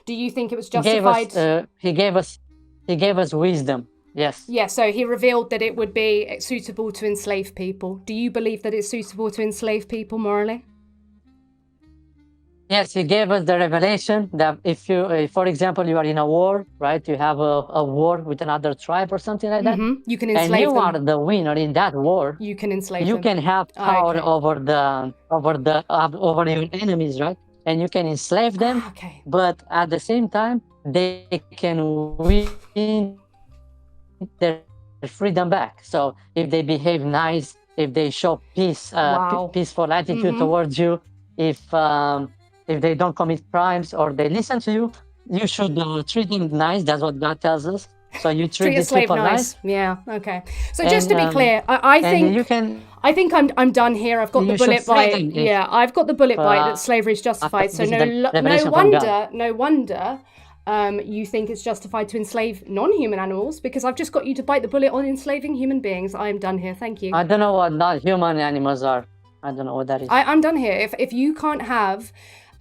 Do you think it was justified? He gave us wisdom. Yes. Yeah, so he revealed that it would be suitable to enslave people. Do you believe that it's suitable to enslave people morally? Yes, he gave us the revelation that if you, for example, you are in a war, right? You have a war with another tribe or something like that. Mm-hmm. You can enslave them. And you are the winner in that war. You can enslave them. You can have power over your enemies, right? And you can enslave them. Okay. But at the same time, they can win their freedom back. So if they behave nice, if they show peace, peaceful attitude towards you, if they don't commit crimes or they listen to you, you should treat them nice. That's what God tells us. So you treat these people nice. Yeah. Okay. So just to be clear, I think I'm done here. I've got the bullet bite. Yeah, I've got the bullet bite that slavery is justified. So no wonder you think it's justified to enslave non-human animals, because I've just got you to bite the bullet on enslaving human beings. I am done here. Thank you. I don't know what non-human animals are. I don't know what that is. I'm done here. If you can't have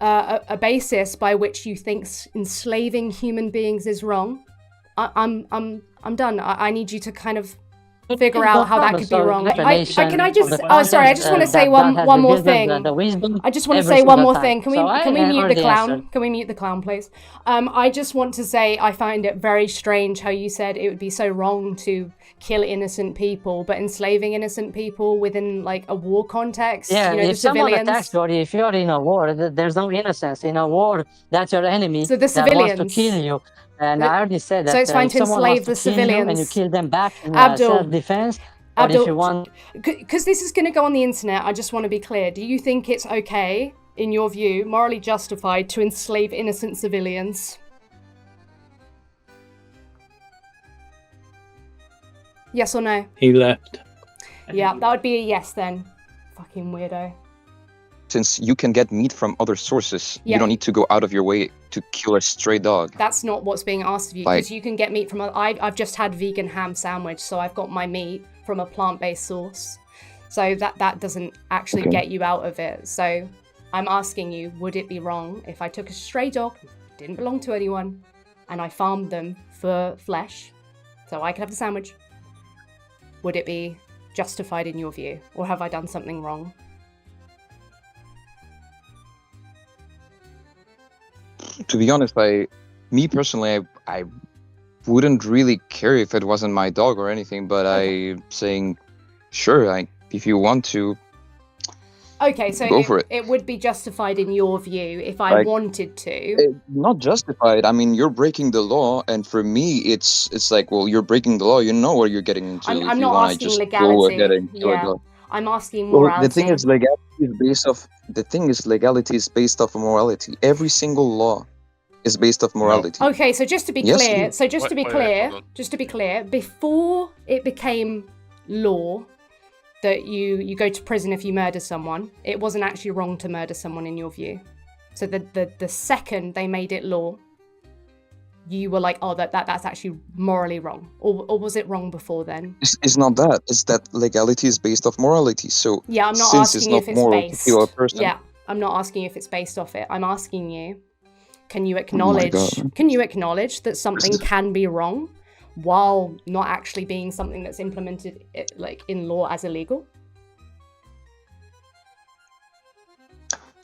a basis by which you think enslaving human beings is wrong, I'm done. I need you to kind of figure out how that could be wrong. I just want to say one more thing. I just want to say one more thing. Can we mute the clown? Can we mute the clown, please? I just want to say I find it very strange how you said it would be so wrong to kill innocent people, but enslaving innocent people within like a war context. Yeah, you know, if someone attacks you, or if you're in a war, there's no innocence. In a war, that's your enemy so the civilians that wants to kill you. And I already said that. So it's fine to enslave the civilians, and you kill them back in self-defense. Abdul, if you want, because this is going to go on the internet, I just want to be clear. Do you think it's okay, in your view, morally justified to enslave innocent civilians? Yes or no? He left. Yeah, that would be a yes then. Fucking weirdo. Since you can get meat from other sources, you don't need to go out of your way to kill a stray dog. That's not what's being asked of you, because you can get meat from... I've just had vegan ham sandwich, so I've got my meat from a plant-based source. So that doesn't actually Okay. get you out of it. So I'm asking you, would it be wrong if I took a stray dog, didn't belong to anyone, and I farmed them for flesh so I could have the sandwich? Would it be justified in your view, or have I done something wrong? To be honest, me personally, I wouldn't really care if it wasn't my dog or anything, but I'm saying, sure, if you want to, Okay, so go for it. it would be justified in your view if I Like, wanted to. Not justified. I mean, you're breaking the law, and for me, it's like, well, you're breaking the law. You know what you're getting into if I'm you not want to asking just legality. go ahead and kill a Yeah, dog. I'm asking Well, morality. the thing is, legality is based off of morality. Every single law is based off morality. Okay, so just to be Yes. clear, just to be clear, before it became law that you go to prison if you murder someone, it wasn't actually wrong to murder someone in your view. So the second they made it law, you were like, oh, that's actually morally wrong, or was it wrong before then? It's not that. It's that legality is based off morality. So Yeah, I'm not since asking it's if not it's moral based. to kill a person, Yeah, I'm not asking if it's based off it. I'm asking you, can you God. acknowledge that something can be wrong while not actually being something that's implemented like in law as illegal?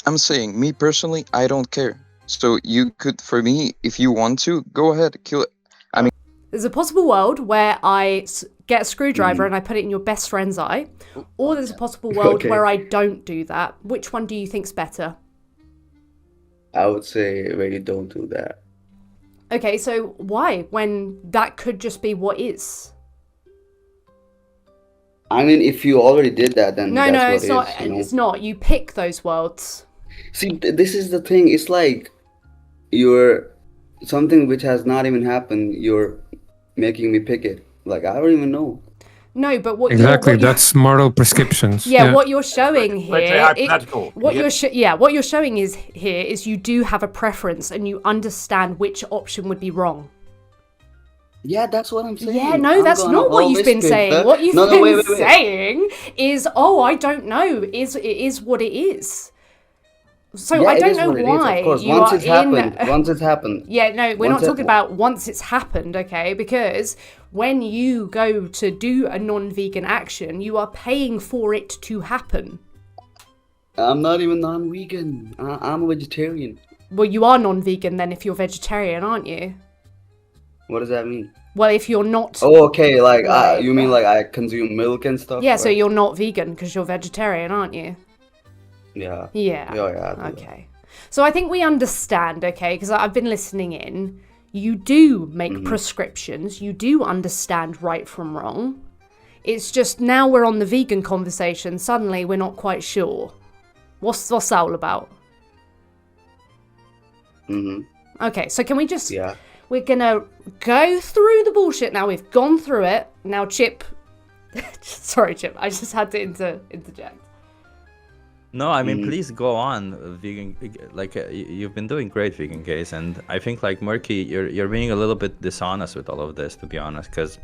I'm saying, me personally, I don't care. So you could, for me, if you want to, go ahead, kill it. I mean, There's a possible world where I get a screwdriver and I put it in your best friend's eye, or there's a possible world where I don't do that. Which one do you think's better? I would say where you don't do that. Okay, so why? When that could just be what is. I mean, if you already did that, then No, that's no, what it's it not. is, you know? It's not. You pick those worlds. See, this is the thing. It's like you're something which has not even happened. You're making me pick it. Like, I don't even know. No, but what Exactly, you're, that's moral prescriptions. yeah, what you're showing here. Let's say hypothetical. What you're showing is you do have a preference and you understand which option would be wrong. Yeah, that's what I'm saying. Yeah, no, I'm that's gonna not what you've always been pick saying. the- What you've No, been wait. saying is, oh, I don't know. It is what it is. So Yeah, I it don't is know what it is, why of course. you Once are it's happened. in. Once it's happened. Yeah, no, we're not Once it- talking about once it's happened, okay? Because when you go to do a non-vegan action, you are paying for it to happen. I'm not even non-vegan. I'm a vegetarian. Well, you are non-vegan then if you're vegetarian, aren't you? What does that mean? Well, if you're not. Oh, okay. Like, Right. you mean like I consume milk and stuff? Yeah, so Like- you're not vegan because you're vegetarian, aren't you? Yeah. Yeah. Yeah. I do. Okay. So I think we understand, okay, because I've been listening in. You do make prescriptions. You do understand right from wrong. It's just now we're on the vegan conversation. Suddenly we're not quite sure. What's that all about? Okay, so can we just... Yeah. We're going to go through the bullshit now. We've gone through it. Now, Chip... Sorry, Chip. I just had to interject. No, I mean, please go on, vegan. Like you've been doing great, vegan case, and I think like Murky, you're being a little bit dishonest with all of this, to be honest, because,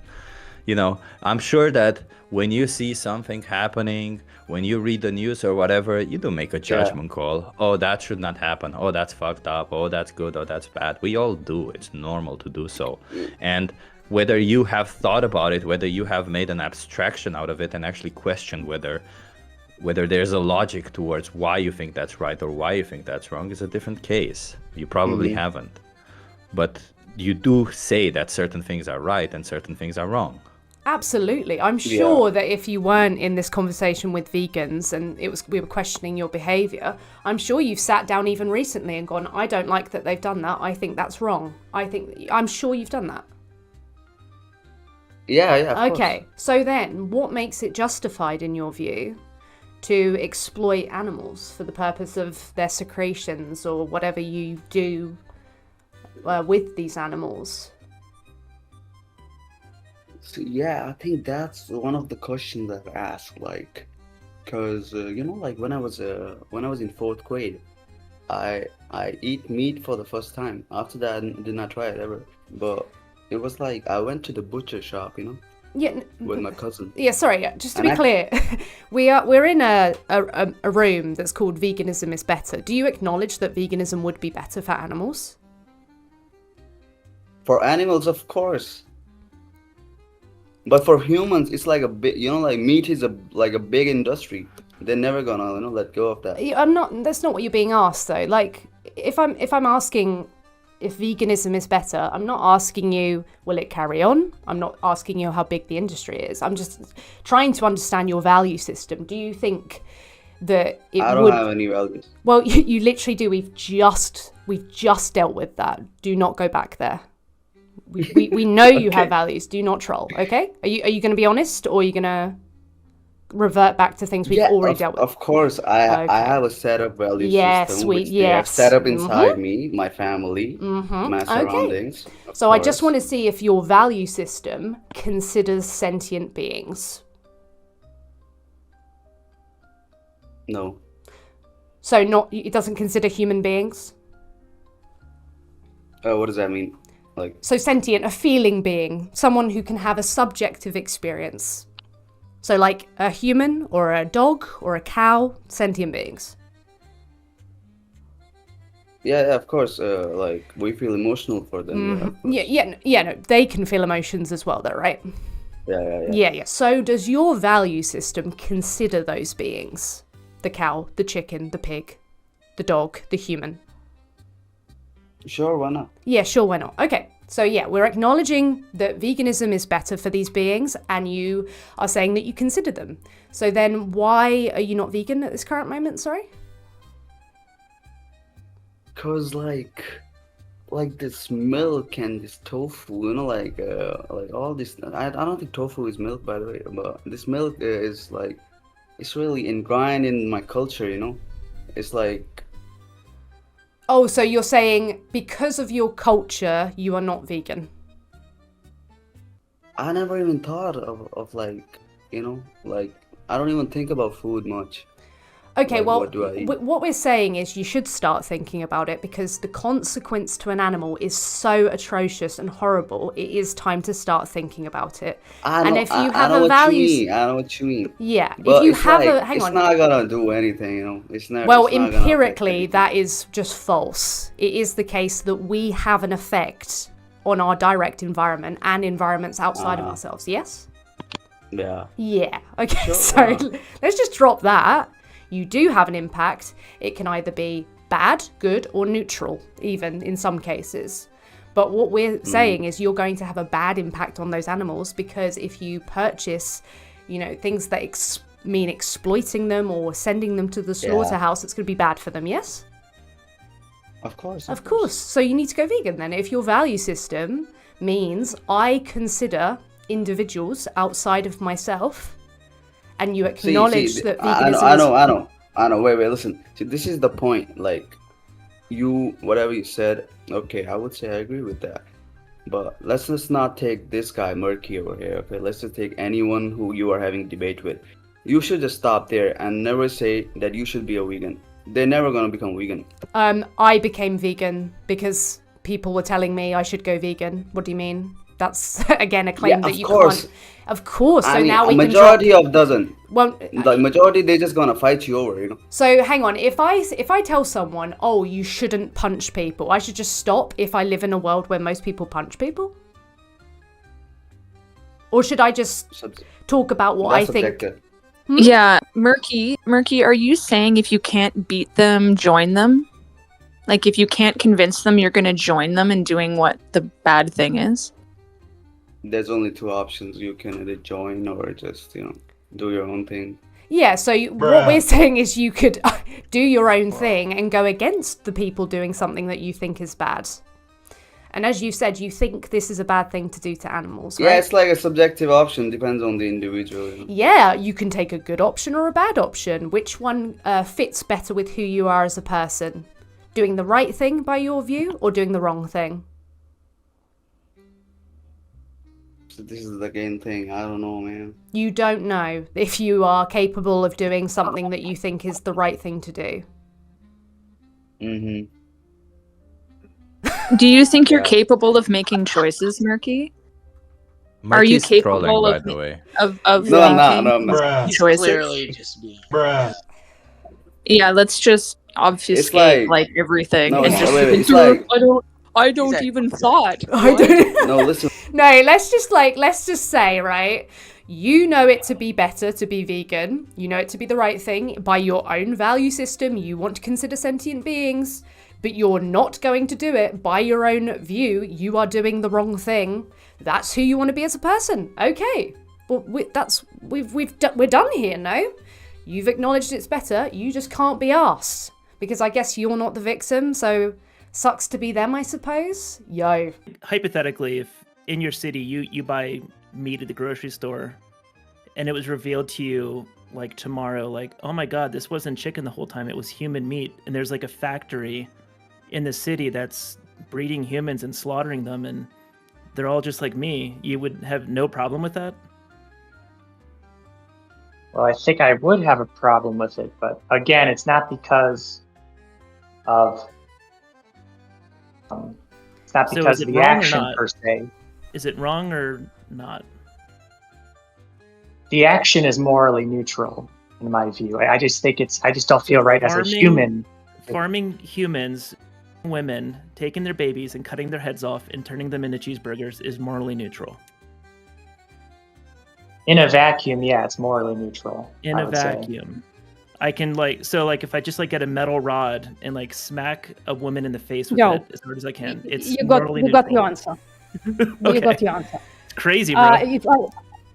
you know, I'm sure that when you see something happening, when you read the news or whatever, you do make a judgment call. Oh, that should not happen. Oh, that's fucked up. Oh, that's good. Oh, that's bad. We all do. It's normal to do so, and whether you have thought about it, whether you have made an abstraction out of it and actually questioned whether there's a logic towards why you think that's right or why you think that's wrong is a different case. You probably haven't. But you do say that certain things are right and certain things are wrong. Absolutely. I'm sure that if you weren't in this conversation with vegans and we were questioning your behavior, I'm sure you've sat down even recently and gone, I don't like that they've done that. I think that's wrong. I'm sure you've done that. Yeah, of Okay. So then what makes it justified in your view to exploit animals for the purpose of their secretions or whatever you do with these animals? So, yeah, I think that's one of the questions that I ask, like, because you know, like when I was in fourth grade, I eat meat for the first time. After that, I did not try it ever. But it was like I went to the butcher shop, you know, with my cousin. Yeah, sorry. Just to And be clear, we're in a room that's called Veganism is Better. Do you acknowledge that veganism would be better for animals? For animals, of course. But for humans, it's like a big, like meat is like a big industry. They're never gonna, let go of that. I'm not. That's not what you're being asked, though. Like, if I'm asking if veganism is better, I'm not asking you will it carry on. I'm not asking you how big the industry is. I'm just trying to understand your value system. Do you think that it would? I don't have any values. Well, you literally do. We've just dealt with that. Do not go back there. We know you have values. Do not troll. Okay? Are you going to be honest, or are you going to revert back to things we've already dealt with? Of course, I have a set of value system which they have yes. set up inside me, my family, my surroundings. So I just want to see if your value system considers sentient beings. No. So it doesn't consider human beings? What does that mean? So sentient, a feeling being, someone who can have a subjective experience. So like a human or a dog or a cow, sentient beings. Yeah, of course. We feel emotional for them. No, they can feel emotions as well, though, right? Yeah. So does your value system consider those beings? The cow, the chicken, the pig, the dog, the human? Sure, why not? Yeah, sure, why not? Okay, so we're acknowledging that veganism is better for these beings, and you are saying that you consider them. So then why are you not vegan at this current moment, sorry? Cause like this milk and this tofu, all this. I don't think tofu is milk, by the way, but this milk is it's really ingrained in my culture. It's like. Oh, so you're saying because of your culture, you are not vegan? I never even thought of I don't even think about food much. Okay, well, what do I eat? What we're saying is you should start thinking about it, because the consequence to an animal is so atrocious and horrible. It is time to start thinking about it. I know what you mean. Yeah, but if you it's have it's not gonna do anything, It's not. Well, it's not empirically, that is just false. It is the case that we have an effect on our direct environment and environments outside of ourselves. Yes. Yeah. Yeah. Okay. Sure, So let's just drop that. You do have an impact. It can either be bad, good, or neutral, even in some cases. But what we're saying is you're going to have a bad impact on those animals, because if you purchase, things that mean exploiting them or sending them to the slaughterhouse, it's going to be bad for them, yes? Of course. Of course. So you need to go vegan then. If your value system means I consider individuals outside of myself, and you acknowledge that veganism I know. Wait, listen. See, this is the point. Whatever you said, okay, I would say I agree with that. But let's just not take this guy Murky over here, okay? Let's just take anyone who you are having debate with. You should just stop there and never say that you should be a vegan. They're never gonna become vegan. I became vegan because people were telling me I should go vegan. What do you mean? That's again a claim that you can't. Of course. So now we can. Majority of doesn't. Well, the majority, they're just gonna fight you over, So hang on. If I tell someone, oh, you shouldn't punch people, I should just stop if I live in a world where most people punch people, or should I just talk about what I think? Yeah, Murky, are you saying if you can't beat them, join them? Like if you can't convince them, you're gonna join them in doing what the bad thing is? There's only two options. You can either join or just, do your own thing. Yeah, so what we're saying is you could do your own thing and go against the people doing something that you think is bad. And as you said, you think this is a bad thing to do to animals, right? Yeah, it's like a subjective option. Depends on the individual. Yeah, you can take a good option or a bad option. Which one fits better with who you are as a person? Doing the right thing by your view, or doing the wrong thing? This is the game thing. I don't know, man. You don't know if you are capable of doing something that you think is the right thing to do. Mm-hmm. Do you think you're capable of making choices, Murky? Are you Murky's capable trolling, by of the way. No, I'm not. No, I'm making not. He's choices? clearly just being. Yeah, let's just obfuscate like- everything No, and it's- just wait, say, it's like- I don't even thought. I don't. No, listen. No, let's just say, right? You know it to be better to be vegan. You know it to be the right thing. By your own value system, you want to consider sentient beings, but you're not going to do it by your own view. You are doing the wrong thing. That's who you want to be as a person. Okay. Well, we're done here, no? You've acknowledged it's better. You just can't be asked. Because I guess you're not the victim, so sucks to be them, I suppose. Yo. Hypothetically, if in your city you buy meat at the grocery store and it was revealed to you like tomorrow, like, oh my god, this wasn't chicken the whole time, it was human meat, and there's like a factory in the city that's breeding humans and slaughtering them, and they're all just like me, you would have no problem with that? Well, I think I would have a problem with it, but again, it's not because of it's not So because is of it the wrong or action not? per se. Is it wrong or not? The action is morally neutral in my view. I just think I just don't feel right as a human. Farming humans, women, taking their babies and cutting their heads off and turning them into cheeseburgers is morally neutral. In a vacuum, yeah, it's morally neutral. In I a would say. vacuum. I can if I just get a metal rod and smack a woman in the face with Yo. it as hard as I can, it's You got morally you neutral. got your answer. You got your answer. It's crazy, bro. If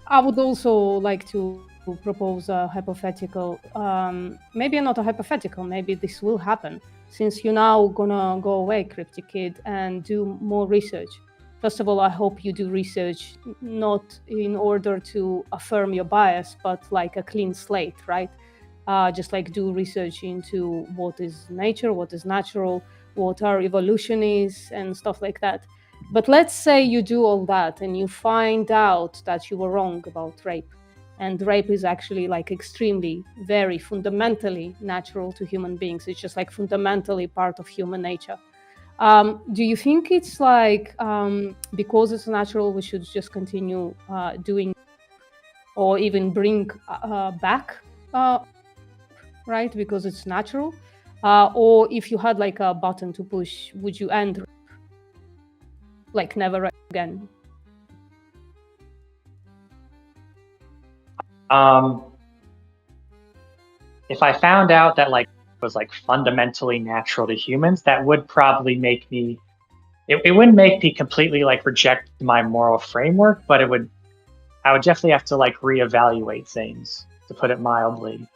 I would also like to propose a hypothetical, maybe not a hypothetical, maybe this will happen, since you're now gonna go away, Cryptic Kid, and do more research. First of all, I hope you do research not in order to affirm your bias, but like a clean slate, right? Just do research into what is nature, what is natural, what our evolution is, and stuff like that. But let's say you do all that and you find out that you were wrong about rape. And rape is actually extremely, very fundamentally natural to human beings. It's just fundamentally part of human nature. Do you think it's because it's natural, we should just continue doing, or even bring back, right? Because it's natural. Or if you had a button to push, would you end rape? Never again? If I found out that it was fundamentally natural to humans, that would probably make me. It wouldn't make me completely reject my moral framework, but I would definitely have to reevaluate things, to put it mildly.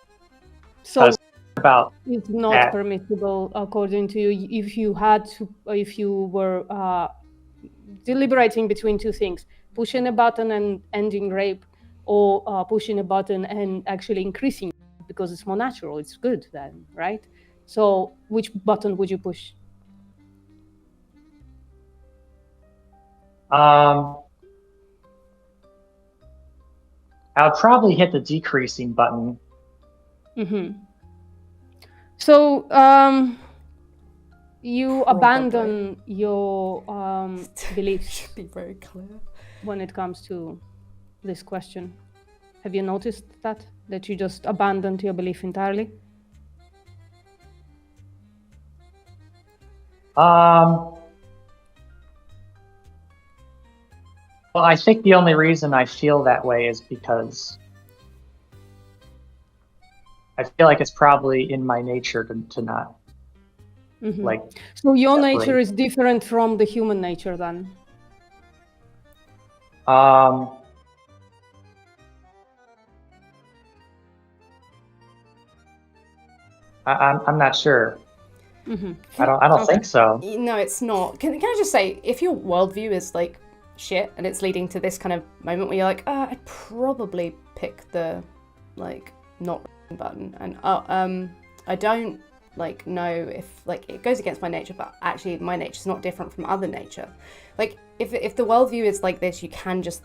So about it's not that. permissible, according to you, if you were deliberating between two things: pushing a button and ending rape, or pushing a button and actually increasing, because it's more natural, it's good then, right? So which button would you push? I would probably hit the decreasing button. Mm-hmm. So you abandon your beliefs. Be very clear when it comes to this question. Have you noticed that you just abandoned your belief entirely? Well, I think the only reason I feel that way is because I feel like it's probably in my nature to not Mm-hmm. So your separate. nature is different from the human nature then? I'm not sure. Mm-hmm. I don't think so. No, it's not. Can I just say, if your worldview is shit and it's leading to this kind of moment where you're I'd probably pick the not button, and I don't know if it goes against my nature, but actually my nature's not different from other nature. If the worldview is like this, you can just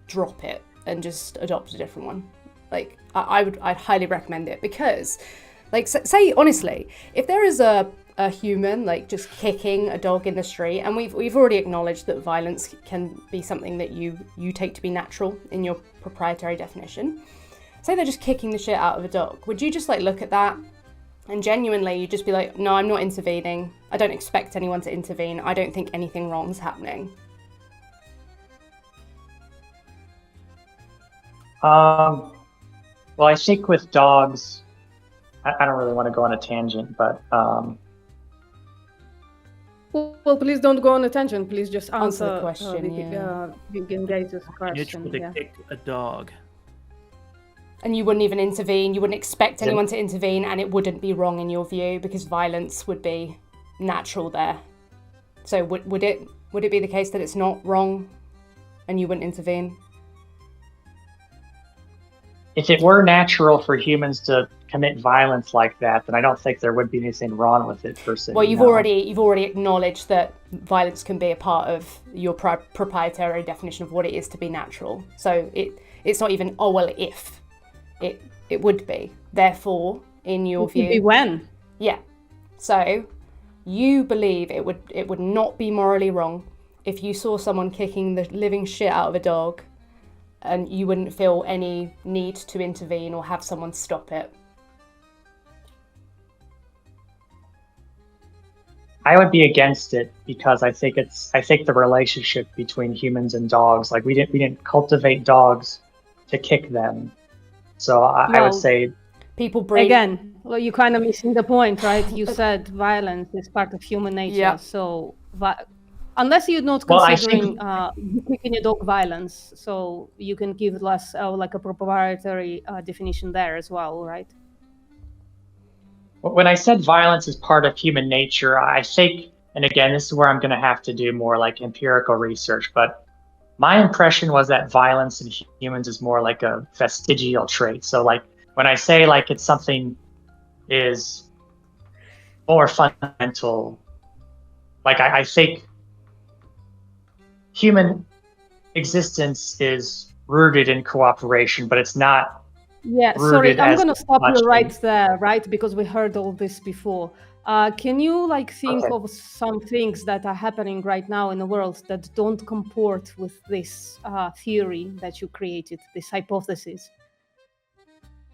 drop it and just adopt a different one. I'd highly recommend it, because say honestly, if there is a a human like just kicking a dog in the street, and we've already acknowledged that violence can be something that you take to be natural in your proprietary definition. Say they're just kicking the shit out of a dog. Would you just like look at that and genuinely you'd just be like, no, I'm not intervening. I don't expect anyone to intervene. I don't think anything wrong's happening. Well, I think with dogs, I don't really want to go on a tangent, but well, please don't go on a tangent. Please just answer the question. Gaze's question. To kick a dog. And you wouldn't even intervene. You wouldn't expect anyone to intervene, and it wouldn't be wrong in your view because violence would be natural there. So would it be the case that it's not wrong, and you wouldn't intervene? If it were natural for humans to commit violence like that, then I don't think there would be anything wrong with it per se. Well, you've already acknowledged that violence can be a part of your proprietary definition of what it is to be natural. So it's not even if it would be. Therefore, in your view, it would be when. Yeah. So you believe it would not be morally wrong if you saw someone kicking the living shit out of a dog, and you wouldn't feel any need to intervene or have someone stop it. I would be against it because I think the relationship between humans and dogs, like we didn't cultivate dogs to kick them. So I would say people breed. Again, well, you're kind of missing the point, right? You said violence is part of human nature. Yeah. So unless you're not considering kicking a dog violence, so you can give less like a proprietary definition there as well, right? When I said violence is part of human nature, I think, and again, this is where I'm going to have to do more like empirical research, but my impression was that violence in humans is more like a vestigial trait. So like when I say like it's something is more fundamental, like I think human existence is rooted in cooperation, but it's not. Yeah, sorry, I'm going to stop you right there, right? Because we heard all this before. Can you like think of some things that are happening right now in the world that don't comport with this theory that you created, this hypothesis,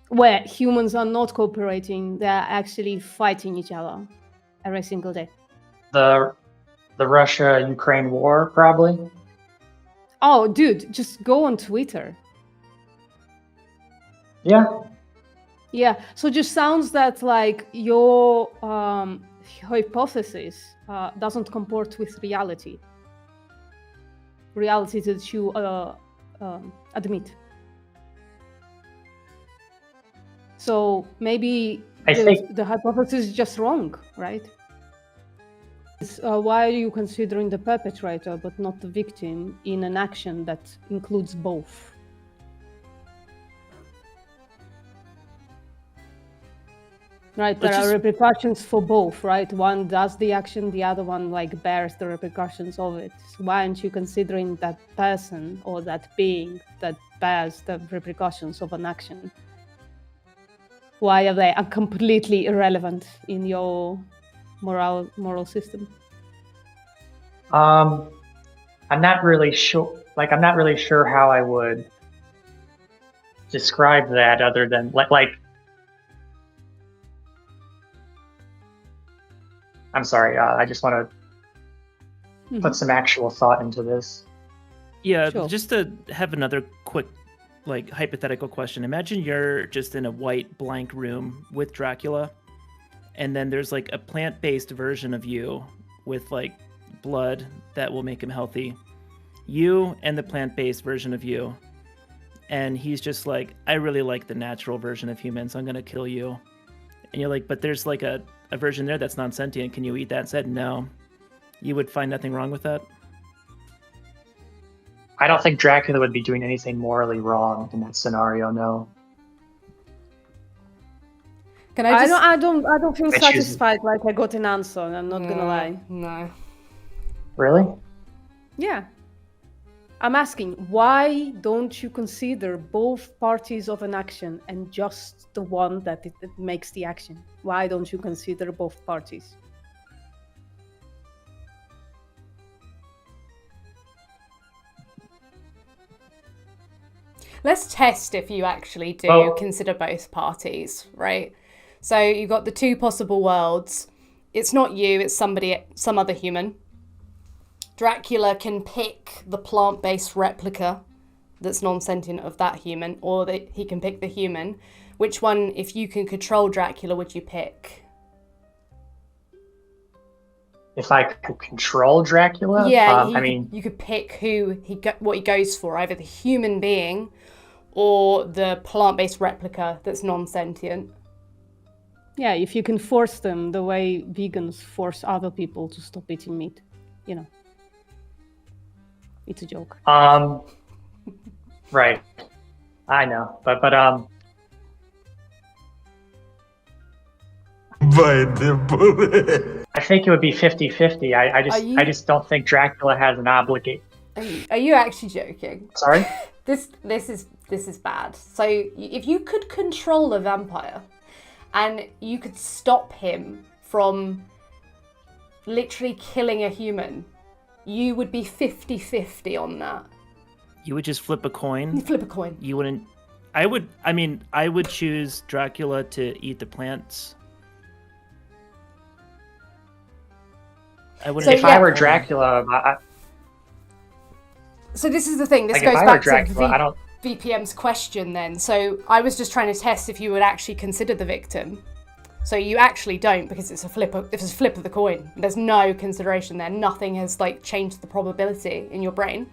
where humans are not cooperating, they're actually fighting each other every single day? The Russia-Ukraine war, probably. Oh, dude, just go on Twitter. Yeah, so just sounds that like your hypothesis doesn't comport with reality that you admit. So maybe the hypothesis is just wrong, right? Why are you considering the perpetrator but not the victim in an action that includes both? Right, there are repercussions for both, right? One does the action, the other one like bears the repercussions of it. So why aren't you considering that person or that being that bears the repercussions of an action? Why are they completely irrelevant in your moral system? I'm not really sure. Like, I'm not really sure how I would describe that other than like. I'm sorry. I just want to put some actual thought into this. Yeah, just to have another quick, like, hypothetical question. Imagine you're just in a white blank room with Dracula, and then there's like a plant-based version of you with like blood that will make him healthy. You and the plant-based version of you, and he's just like, I really like the natural version of humans. I'm gonna kill you. And you're like, but there's like a version there that's non-sentient. Can you eat that? And said no. You would find nothing wrong with that? I don't think Dracula would be doing anything morally wrong in that scenario. No. Can I just... I don't feel satisfied. Like I got an answer. I'm not gonna lie. No. Really? Yeah. I'm asking, why don't you consider both parties of an action and just the one that makes the action? Why don't you consider both parties? let's test if you actually do consider both parties, right? So you've got the two possible worlds. It's not you, it's some other human. Dracula can pick the plant-based replica that's non-sentient of that human, or that he can pick the human. Which one, if you can control Dracula, would you pick? If I could control Dracula? Yeah, I mean, you could pick what he goes for, either the human being or the plant-based replica that's non-sentient. Yeah, if you can force them the way vegans force other people to stop eating meat, you know. It's a joke. Right. I know, but Bite the bullet. I think it would be 50-50. I just don't think Dracula has an obligation. Are you actually joking? Sorry? This is bad. So if you could control a vampire and you could stop him from literally killing a human, you would be 50-50 on that. You would just flip a coin? You flip a coin. You wouldn't... I would choose Dracula to eat the plants. I wouldn't... If I were Dracula, So this is the thing. This like, goes if I back were Dracula, to VPM's question then. So I was just trying to test if you would actually consider the victim. So you actually don't, because it's a flip of the coin. There's no consideration there. Nothing has changed the probability in your brain.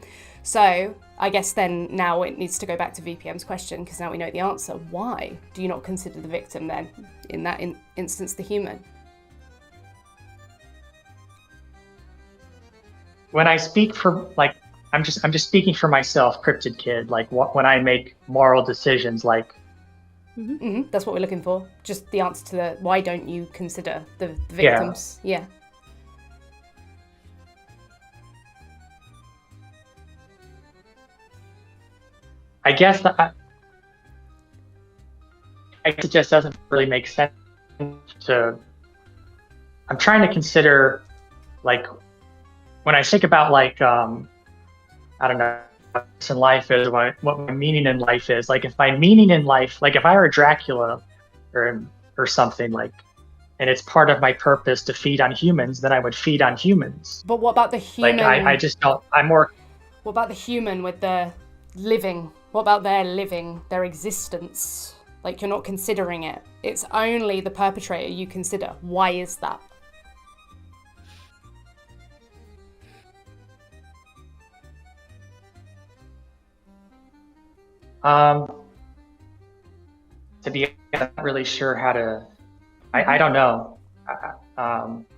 So I guess then now it needs to go back to VPM's question, because now we know the answer. Why do you not consider the victim then, in that instance, the human? when I speak for I'm just speaking for myself, Cryptid Kid. When I make moral decisions, That's what we're looking for. Just the answer to the why don't you consider the victims? Yeah. I guess it just doesn't really make sense to. I'm trying to consider, when I think about I don't know what in life is, what my meaning in life is. If my meaning in life, if I were Dracula or something, and it's part of my purpose to feed on humans, then I would feed on humans. But what about the human? I just don't. I'm more. What about the human with the living? What about their living, their existence? You're not considering it. It's only the perpetrator you consider. Why is that? To be honest, I'm not really sure how to. I don't know.